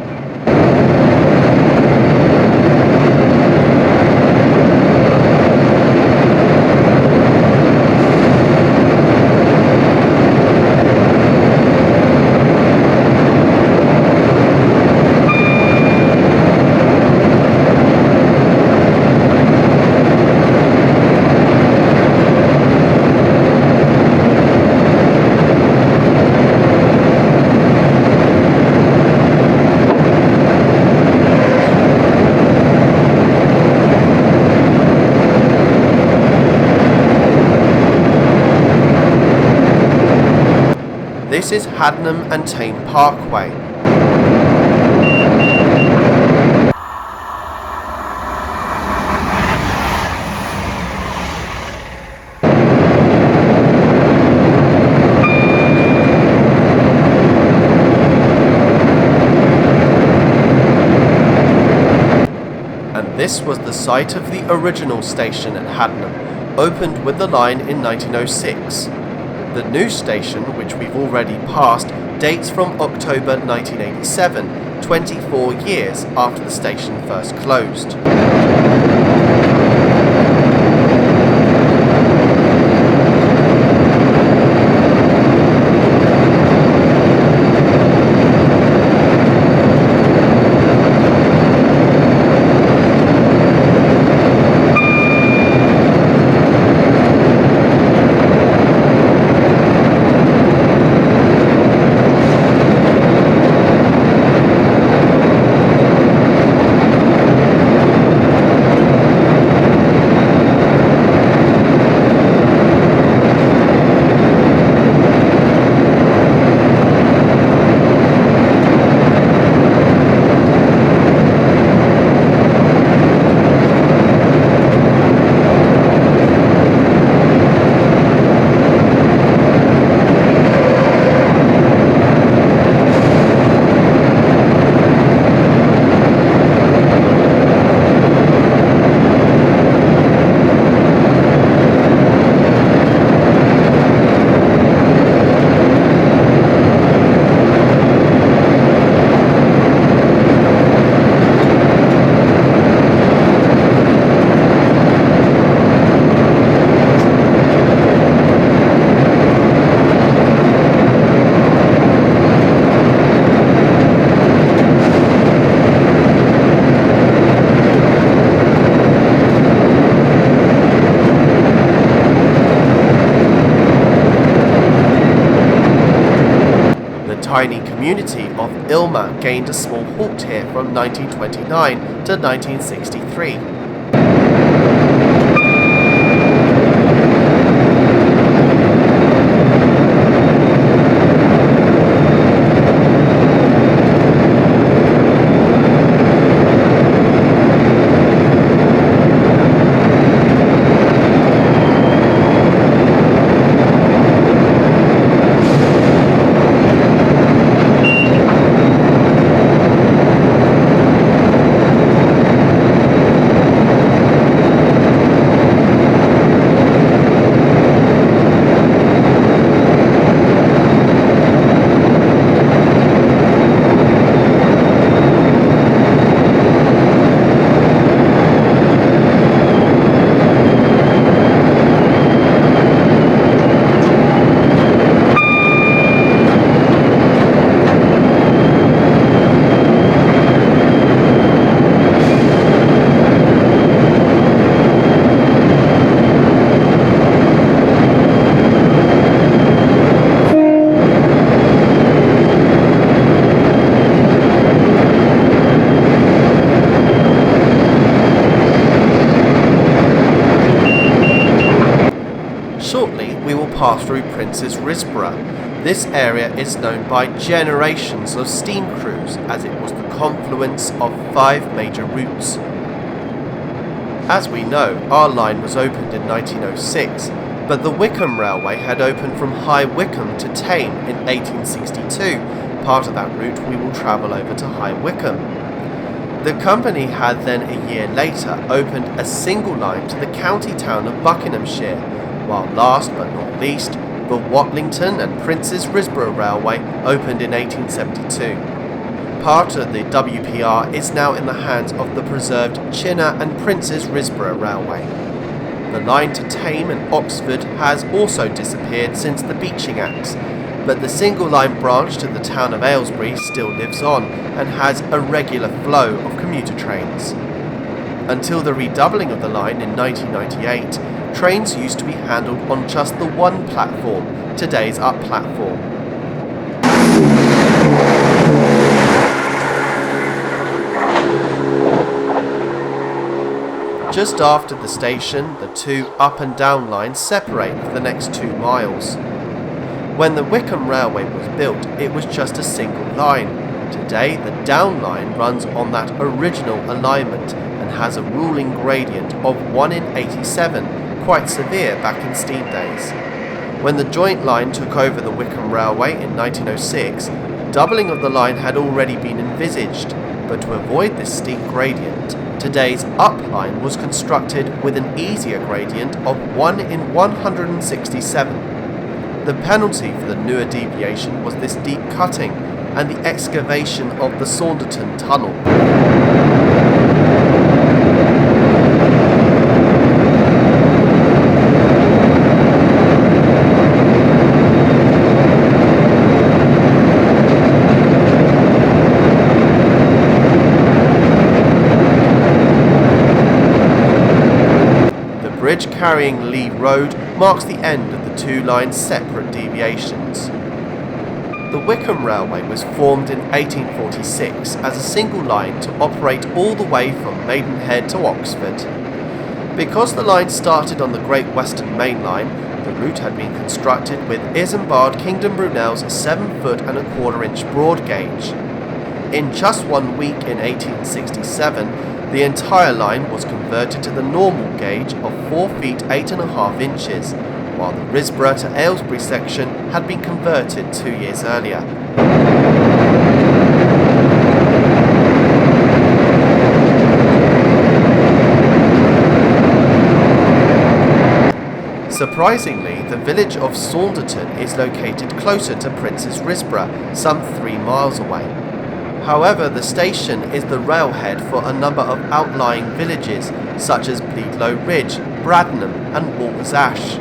This is Hadnam and Tame Parkway. And this was the site of the original station at Hadnam, opened with the line in 1906. The new station, which we've already passed, dates from October 1987, 24 years after the station first closed. tiny community of Ilma gained a small halt here from 1929 to 1963. Pass through Prince's Risborough. This area is known by generations of steam crews as it was the confluence of 5 major routes. As we know, our line was opened in 1906, but the Wycombe Railway had opened from High Wycombe to Thame in 1862. Part of that route we will travel over to High Wycombe. The company had then a year later opened a single line to the county town of Buckinghamshire, while last but not least, the Watlington and Prince's Risborough Railway opened in 1872. Part of the WPR is now in the hands of the preserved Chinner and Prince's Risborough Railway. The line to Thame and Oxford has also disappeared since the Beeching Acts, but the single line branch to the town of Aylesbury still lives on and has a regular flow of commuter trains. Until the redoubling of the line in 1998, trains used to be handled on just the one platform, today's up platform. Just after the station, the two up and down lines separate for the next 2 miles. When the Wycombe Railway was built, it was just a single line. Today, the down line runs on that original alignment and has a ruling gradient of 1 in 87, quite severe back in steam days. When the joint line took over the Wycombe Railway in 1906, doubling of the line had already been envisaged, but to avoid this steep gradient, today's up line was constructed with an easier gradient of 1 in 167. The penalty for the newer deviation was this deep cutting and the excavation of the Saunderton Tunnel. The bridge carrying Lee Road marks the end of the 2 lines' separate deviations. The Wycombe Railway was formed in 1846 as a single line to operate all the way from Maidenhead to Oxford. Because the line started on the Great Western Main Line, the route had been constructed with Isambard Kingdom Brunel's 7'1/4" broad gauge. In just 1 week in 1867, the entire line was converted to the normal gauge of 4 feet 8.5 inches, while the Risborough to Aylesbury section had been converted 2 years earlier. Surprisingly, the village of Saunderton is located closer to Prince's Risborough, some 3 miles away. However, the station is the railhead for a number of outlying villages such as Bleedlow Ridge, Bradnam and Walters Ash.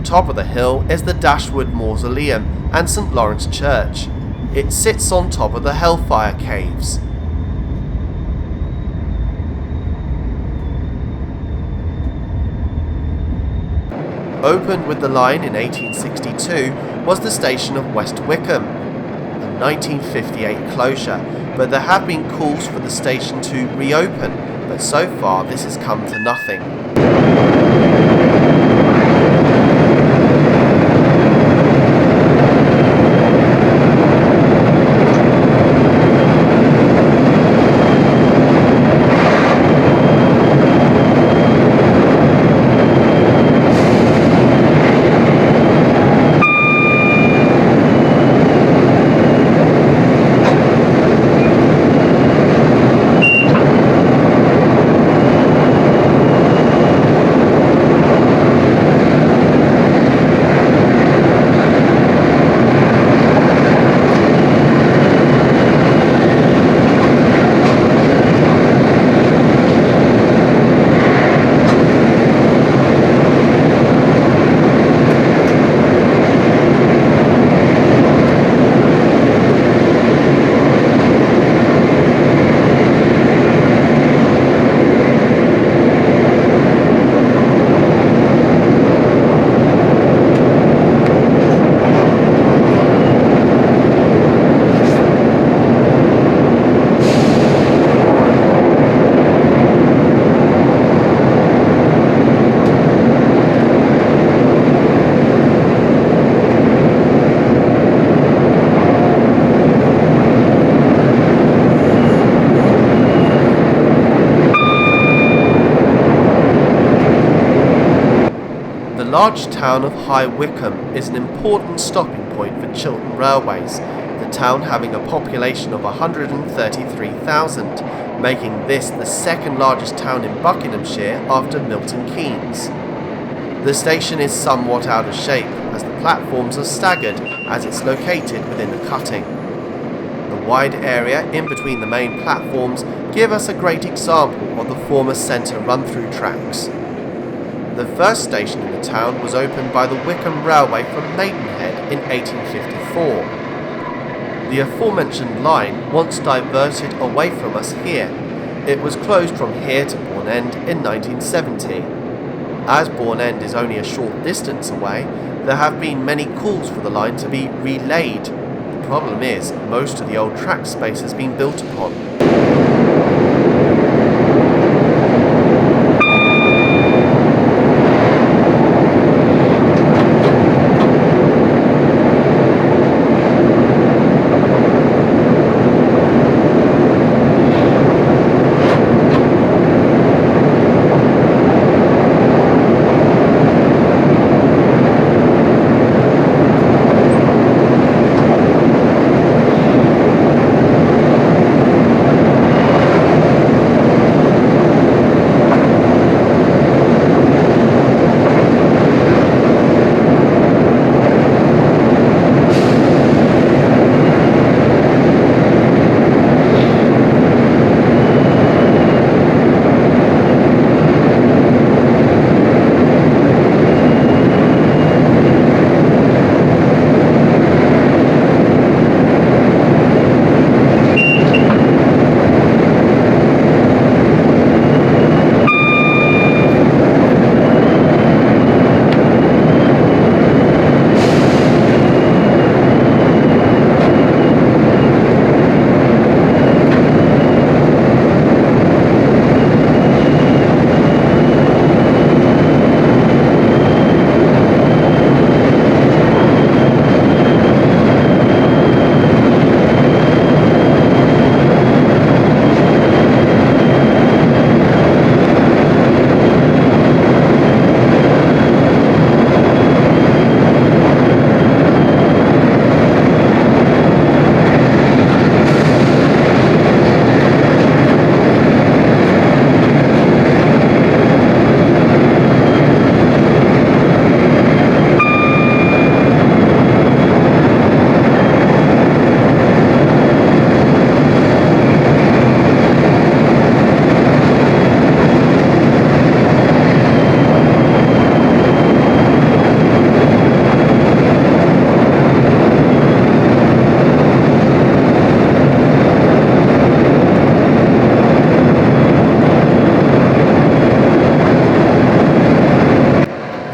top of the hill is the Dashwood Mausoleum and St Lawrence Church. It sits on top of the Hellfire Caves. Opened with the line in 1862 was the station of West Wickham, a 1958 closure, but there have been calls for the station to reopen, but so far this has come to nothing. The large town of High Wycombe is an important stopping point for Chiltern Railways, the town having a population of 133,000, making this the second largest town in Buckinghamshire after Milton Keynes. The station is somewhat out of shape as the platforms are staggered as it's located within a cutting. The wide area in between the main platforms give us a great example of the former centre run-through tracks. The first station in the town was opened by the Wickham Railway from Maidenhead in 1854. The aforementioned line once diverted away from us here. It was closed from here to Bourne End in 1970. As Bourne End is only a short distance away, there have been many calls for the line to be relaid. The problem is, most of the old track space has been built upon.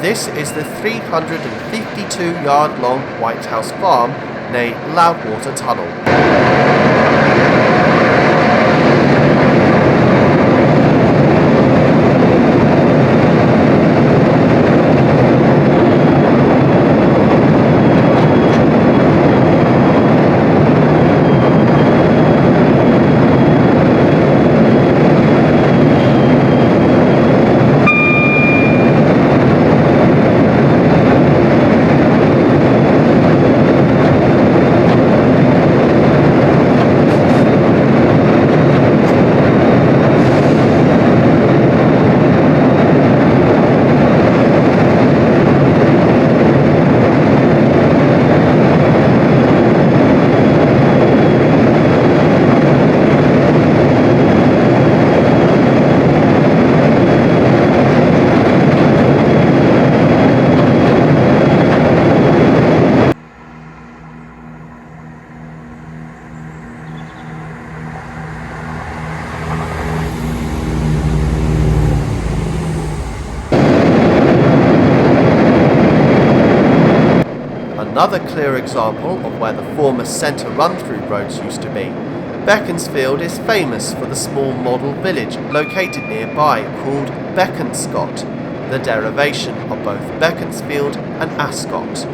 This is the 352-yard long White House Farm, née Loudwater Tunnel. Another clear example of where the former centre run-through roads used to be. Beaconsfield is famous for the small model village located nearby called Bekonscot, the derivation of both Beaconsfield and Ascot.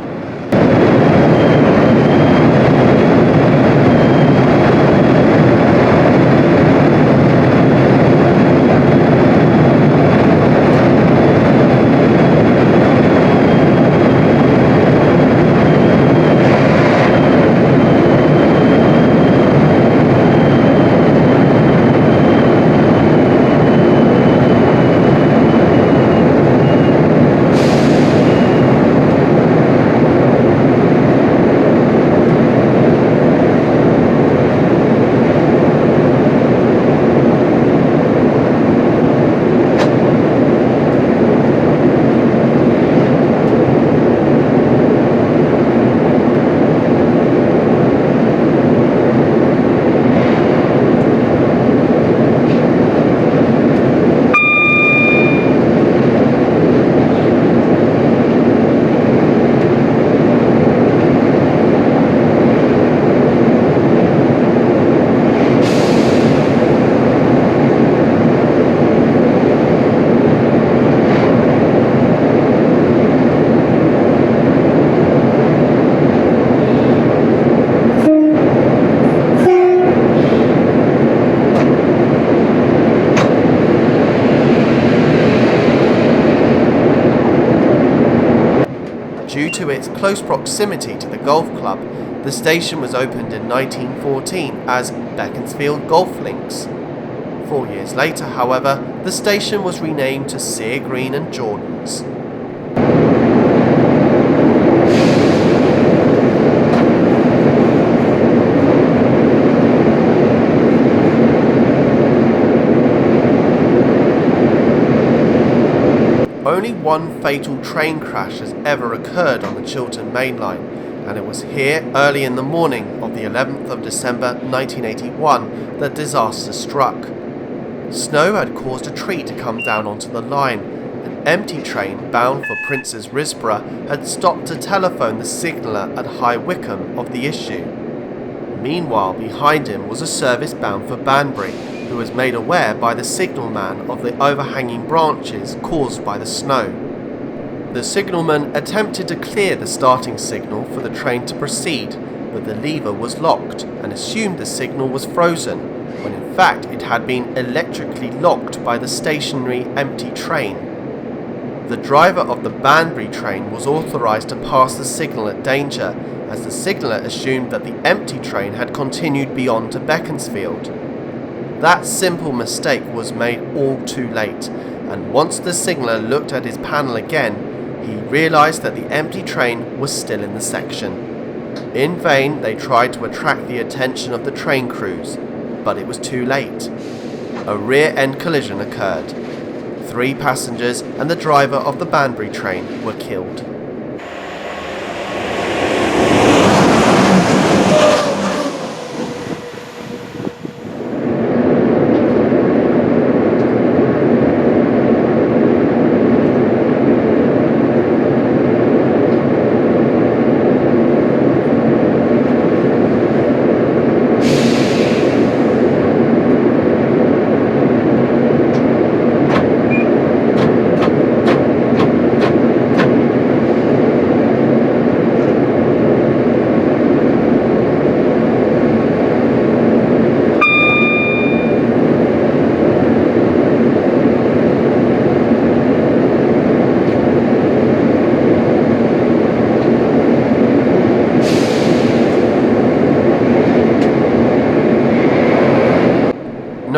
Due to its close proximity to the golf club, the station was opened in 1914 as Beaconsfield Golf Links. 4 years later, however, the station was renamed to Sear Green and Jordan's. Only one fatal train crash has ever occurred on the Chiltern Main Line, and it was here early in the morning of the 11th of December 1981 that disaster struck. Snow had caused a tree to come down onto the line. An empty train bound for Prince's Risborough had stopped to telephone the signaller at High Wycombe of the issue. Meanwhile, behind him was a service bound for Banbury, who was made aware by the signalman of the overhanging branches caused by the snow. The signalman attempted to clear the starting signal for the train to proceed, but the lever was locked and assumed the signal was frozen, when in fact it had been electrically locked by the stationary empty train. The driver of the Banbury train was authorised to pass the signal at danger, as the signaller assumed that the empty train had continued beyond to Beaconsfield. That simple mistake was made all too late, and once the signaller looked at his panel again, he realised that the empty train was still in the section. In vain they tried to attract the attention of the train crews, but it was too late. A rear-end collision occurred. 3 passengers and the driver of the Banbury train were killed.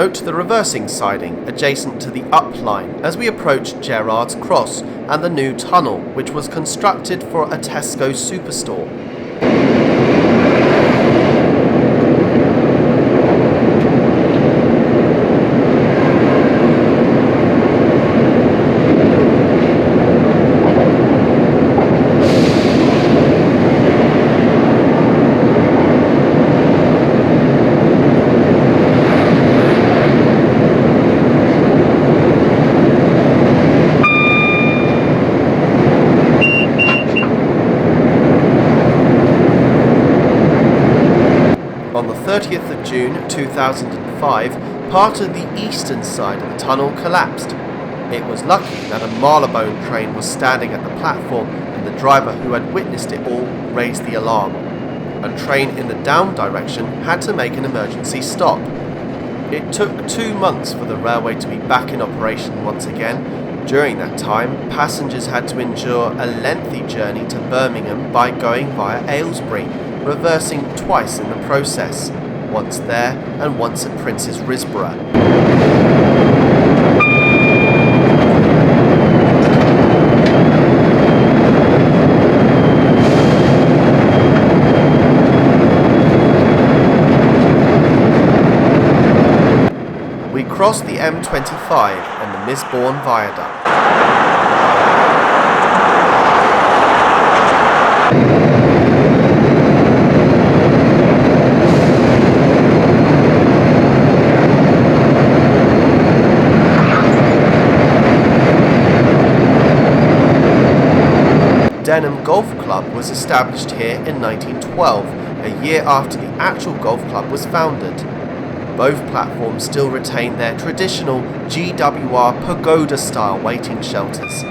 Note the reversing siding adjacent to the up line as we approach Gerrads Cross and the new tunnel, which was constructed for a Tesco superstore. On the 30th of June 2005, part of the eastern side of the tunnel collapsed. It was lucky that a Marylebone train was standing at the platform and the driver who had witnessed it all raised the alarm. A train in the down direction had to make an emergency stop. It took 2 months for the railway to be back in operation once again. During that time, passengers had to endure a lengthy journey to Birmingham by going via Aylesbury, reversing twice in the process, once there and once at Prince's Risborough. We crossed the M25 and the Misbourne Viaduct. Denham Golf Club was established here in 1912, a year after the actual golf club was founded. Both platforms still retain their traditional GWR pagoda-style waiting shelters.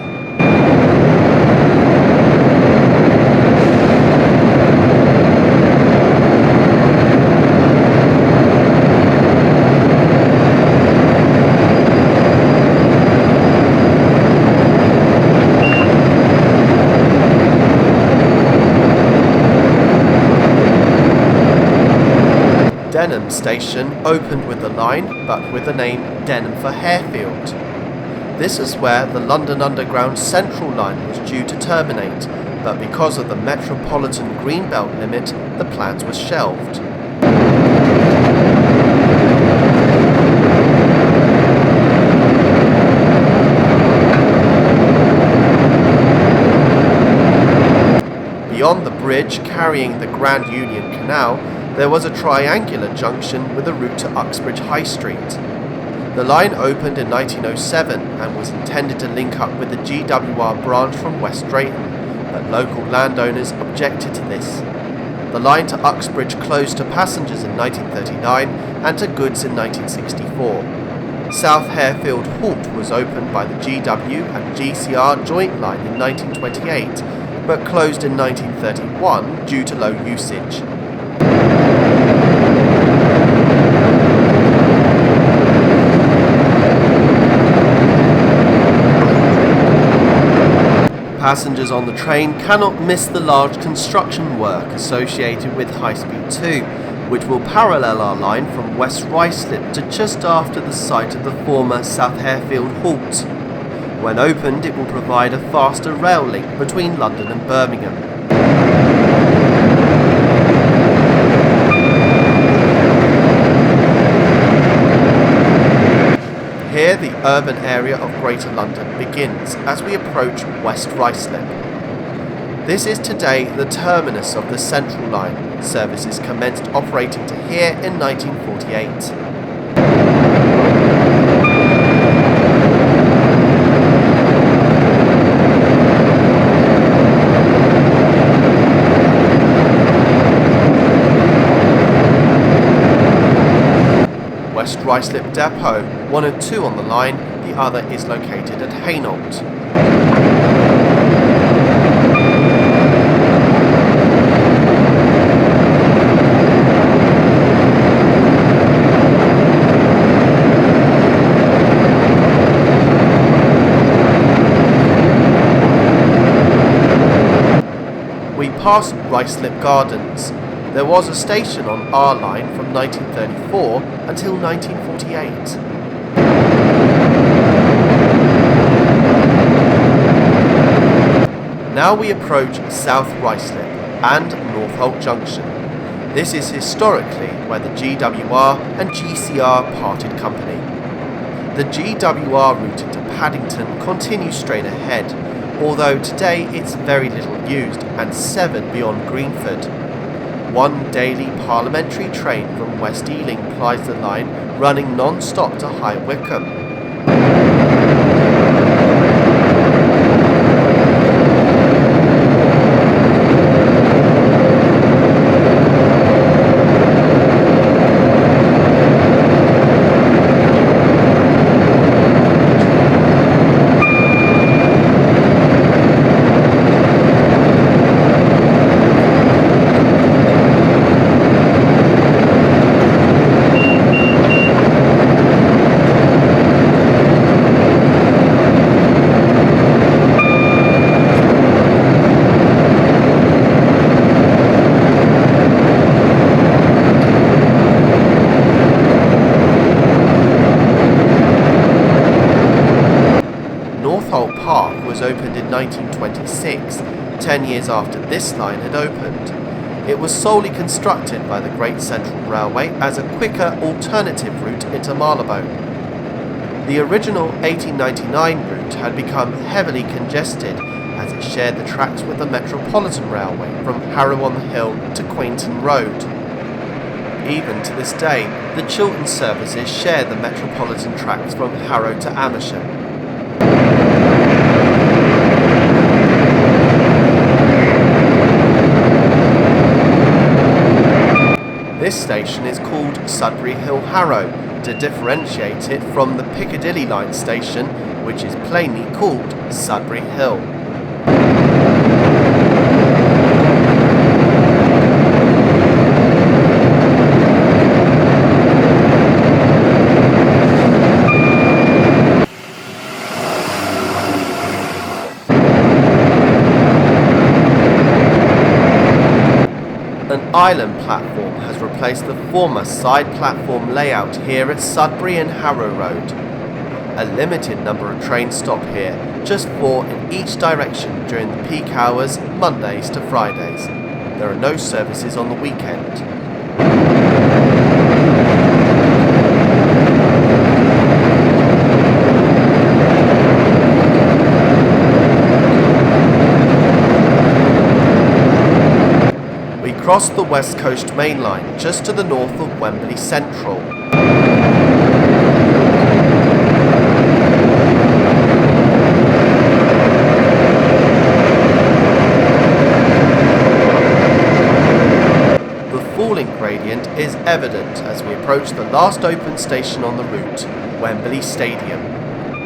Denham station opened with the line, but with the name Denham for Harefield. This is where the London Underground Central Line was due to terminate, but because of the Metropolitan Greenbelt limit, the plans were shelved. Beyond the bridge carrying the Grand Union Canal, there was a triangular junction with a route to Uxbridge High Street. The line opened in 1907 and was intended to link up with the GWR branch from West Drayton, but local landowners objected to this. The line to Uxbridge closed to passengers in 1939 and to goods in 1964. South Harefield Halt was opened by the GW and GCR joint line in 1928, but closed in 1931 due to low usage. Passengers on the train cannot miss the large construction work associated with High Speed 2, which will parallel our line from West Ruislip to just after the site of the former South Harefield Halt. When opened, it will provide a faster rail link between London and Birmingham. Here the urban area of Greater London begins as we approach West Ruislip. This is today the terminus of the Central Line. Services commenced operating to here in 1948. West Ruislip Depot, one and two on the line, the other is located at Hainault. We pass Ruislip Gardens. There was a station on our line from 1934 until 1948. Now we approach South Ruislip and Northolt Junction. This is historically where the GWR and GCR parted company. The GWR route into Paddington continues straight ahead, although today it's very little used and severed beyond Greenford. One daily parliamentary train from West Ealing plies the line, running non-stop to High Wycombe. Opened in 1926, 10 years after this line had opened. It was solely constructed by the Great Central Railway as a quicker alternative route into Marylebone. The original 1899 route had become heavily congested as it shared the tracks with the Metropolitan Railway from Harrow-on-the-Hill to Quainton Road. Even to this day, the Chiltern services share the Metropolitan tracks from Harrow to Amersham. This station is called Sudbury Hill Harrow to differentiate it from the Piccadilly line station, which is plainly called Sudbury Hill. An island platform has replaced the former side platform layout here at Sudbury and Harrow Road. A limited number of trains stop here, just 4 in each direction during the peak hours, Mondays to Fridays. There are no services on the weekend. Cross the West Coast Main Line just to the north of Wembley Central. The falling gradient is evident as we approach the last open station on the route, Wembley Stadium.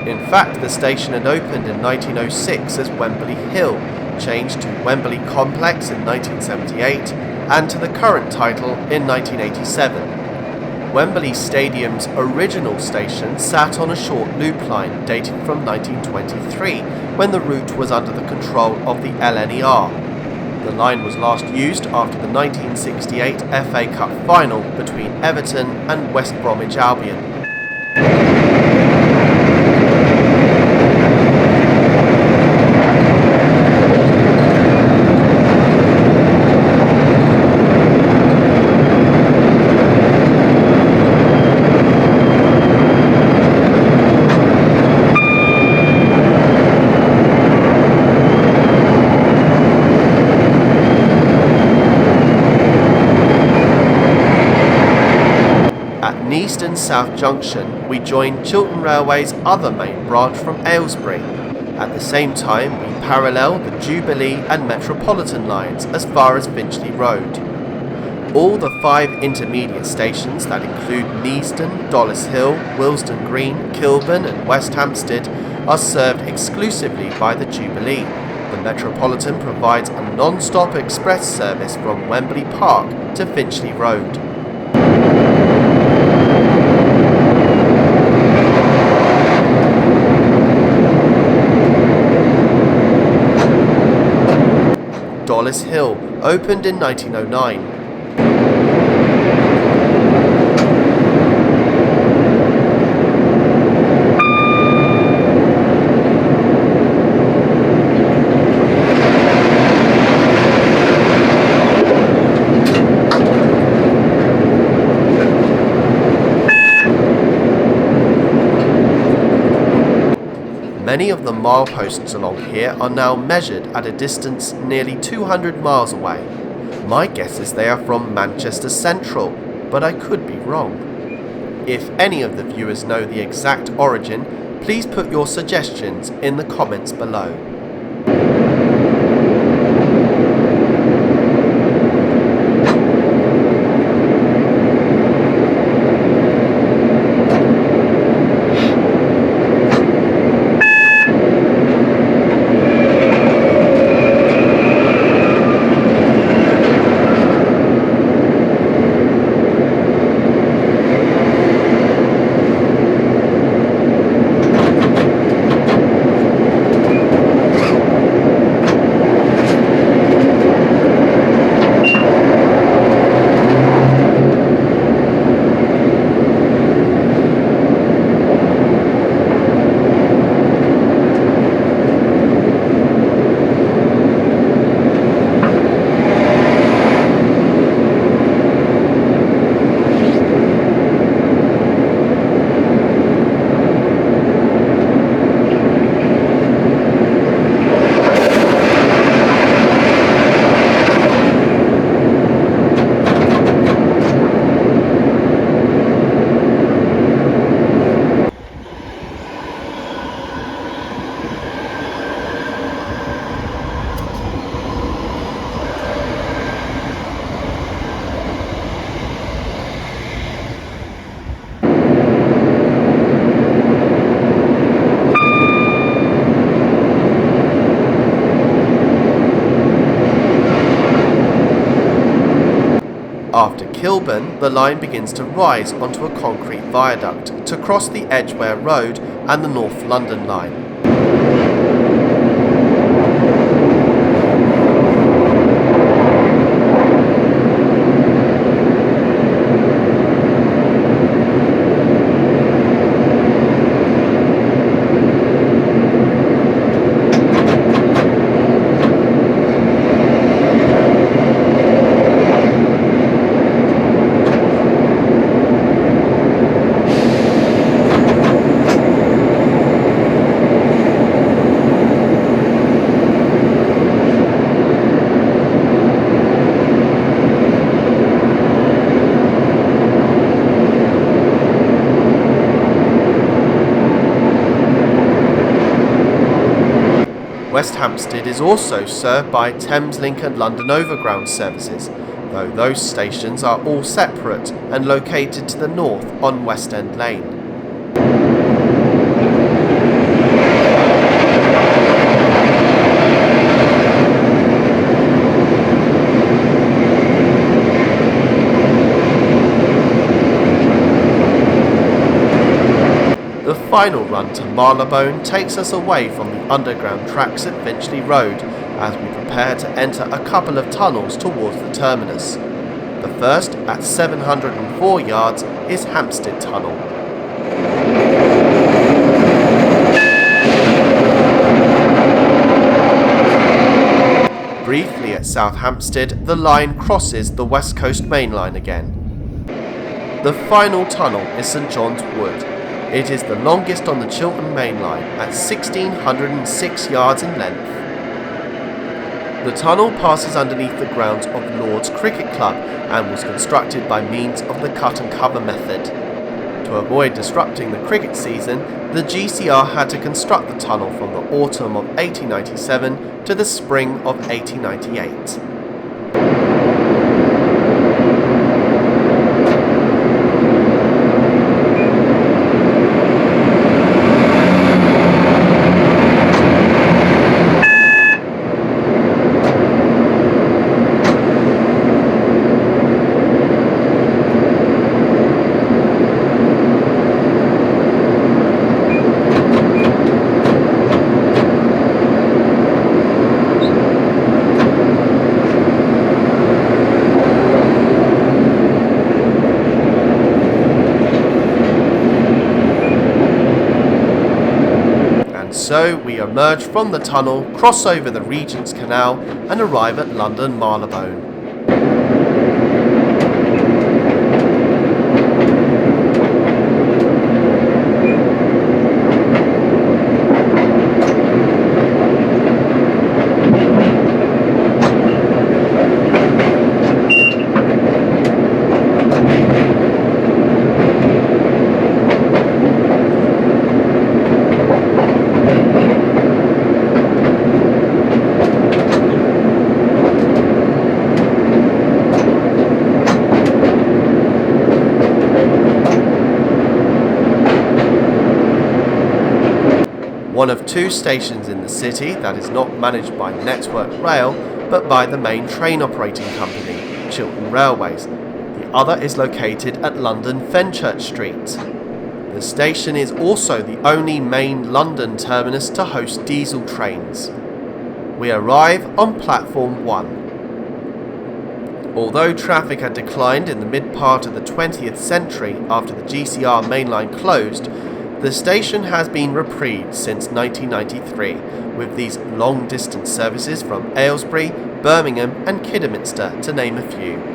In fact, the station had opened in 1906 as Wembley Hill, changed to Wembley Complex in 1978, and to the current title in 1987. Wembley Stadium's original station sat on a short loop line dating from 1923, when the route was under the control of the LNER. The line was last used after the 1968 FA Cup final between Everton and West Bromwich Albion. Eastern South Junction, we join Chiltern Railway's other main branch from Aylesbury. At the same time, we parallel the Jubilee and Metropolitan lines as far as Finchley Road. All the 5 intermediate stations that include Neasden, Dollis Hill, Willesden Green, Kilburn and West Hampstead are served exclusively by the Jubilee. The Metropolitan provides a non-stop express service from Wembley Park to Finchley Road. Dollis Hill opened in 1909. Many of the mileposts along here are now measured at a distance nearly 200 miles away. My guess is they are from Manchester Central, but I could be wrong. If any of the viewers know the exact origin, please put your suggestions in the comments below. After Kilburn, the line begins to rise onto a concrete viaduct to cross the Edgware Road and the North London line. West Hampstead is also served by Thameslink and London Overground services, though those stations are all separate and located to the north on West End Lane. The final run to Marylebone takes us away from the underground tracks at Finchley Road as we prepare to enter a couple of tunnels towards the terminus. The first, at 704 yards, is Hampstead Tunnel. Briefly at South Hampstead, the line crosses the West Coast Main Line again. The final tunnel is St John's Wood. It is the longest on the Chiltern Main Line at 1,606 yards in length. The tunnel passes underneath the grounds of Lord's Cricket Club and was constructed by means of the cut and cover method. To avoid disrupting the cricket season, the GCR had to construct the tunnel from the autumn of 1897 to the spring of 1898. so we emerge from the tunnel, cross over the Regent's Canal and arrive at London Marylebone. One of two stations in the city that is not managed by Network Rail but by the main train operating company, Chiltern Railways. The other is located at London Fenchurch Street. The station is also the only main London terminus to host diesel trains. We arrive on platform 1. Although traffic had declined in the mid-part of the 20th century after the GCR main line closed, the station has been reprieved since 1993, with these long-distance services from Aylesbury, Birmingham and Kidderminster, to name a few.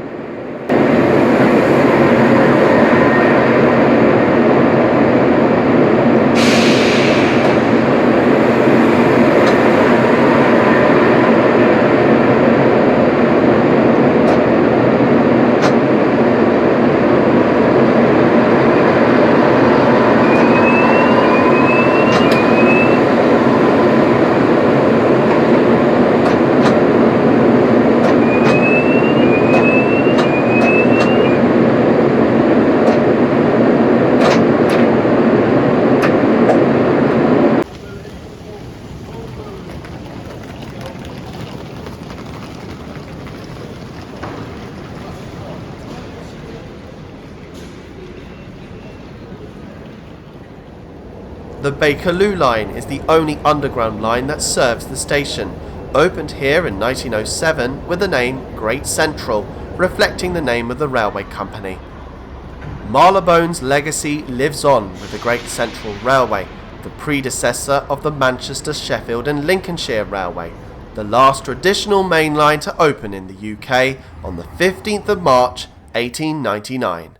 The Bakerloo line is the only underground line that serves the station, opened here in 1907 with the name Great Central, reflecting the name of the railway company. Marylebone's legacy lives on with the Great Central Railway, the predecessor of the Manchester, Sheffield and Lincolnshire Railway, the last traditional main line to open in the UK on the 15th of March 1899.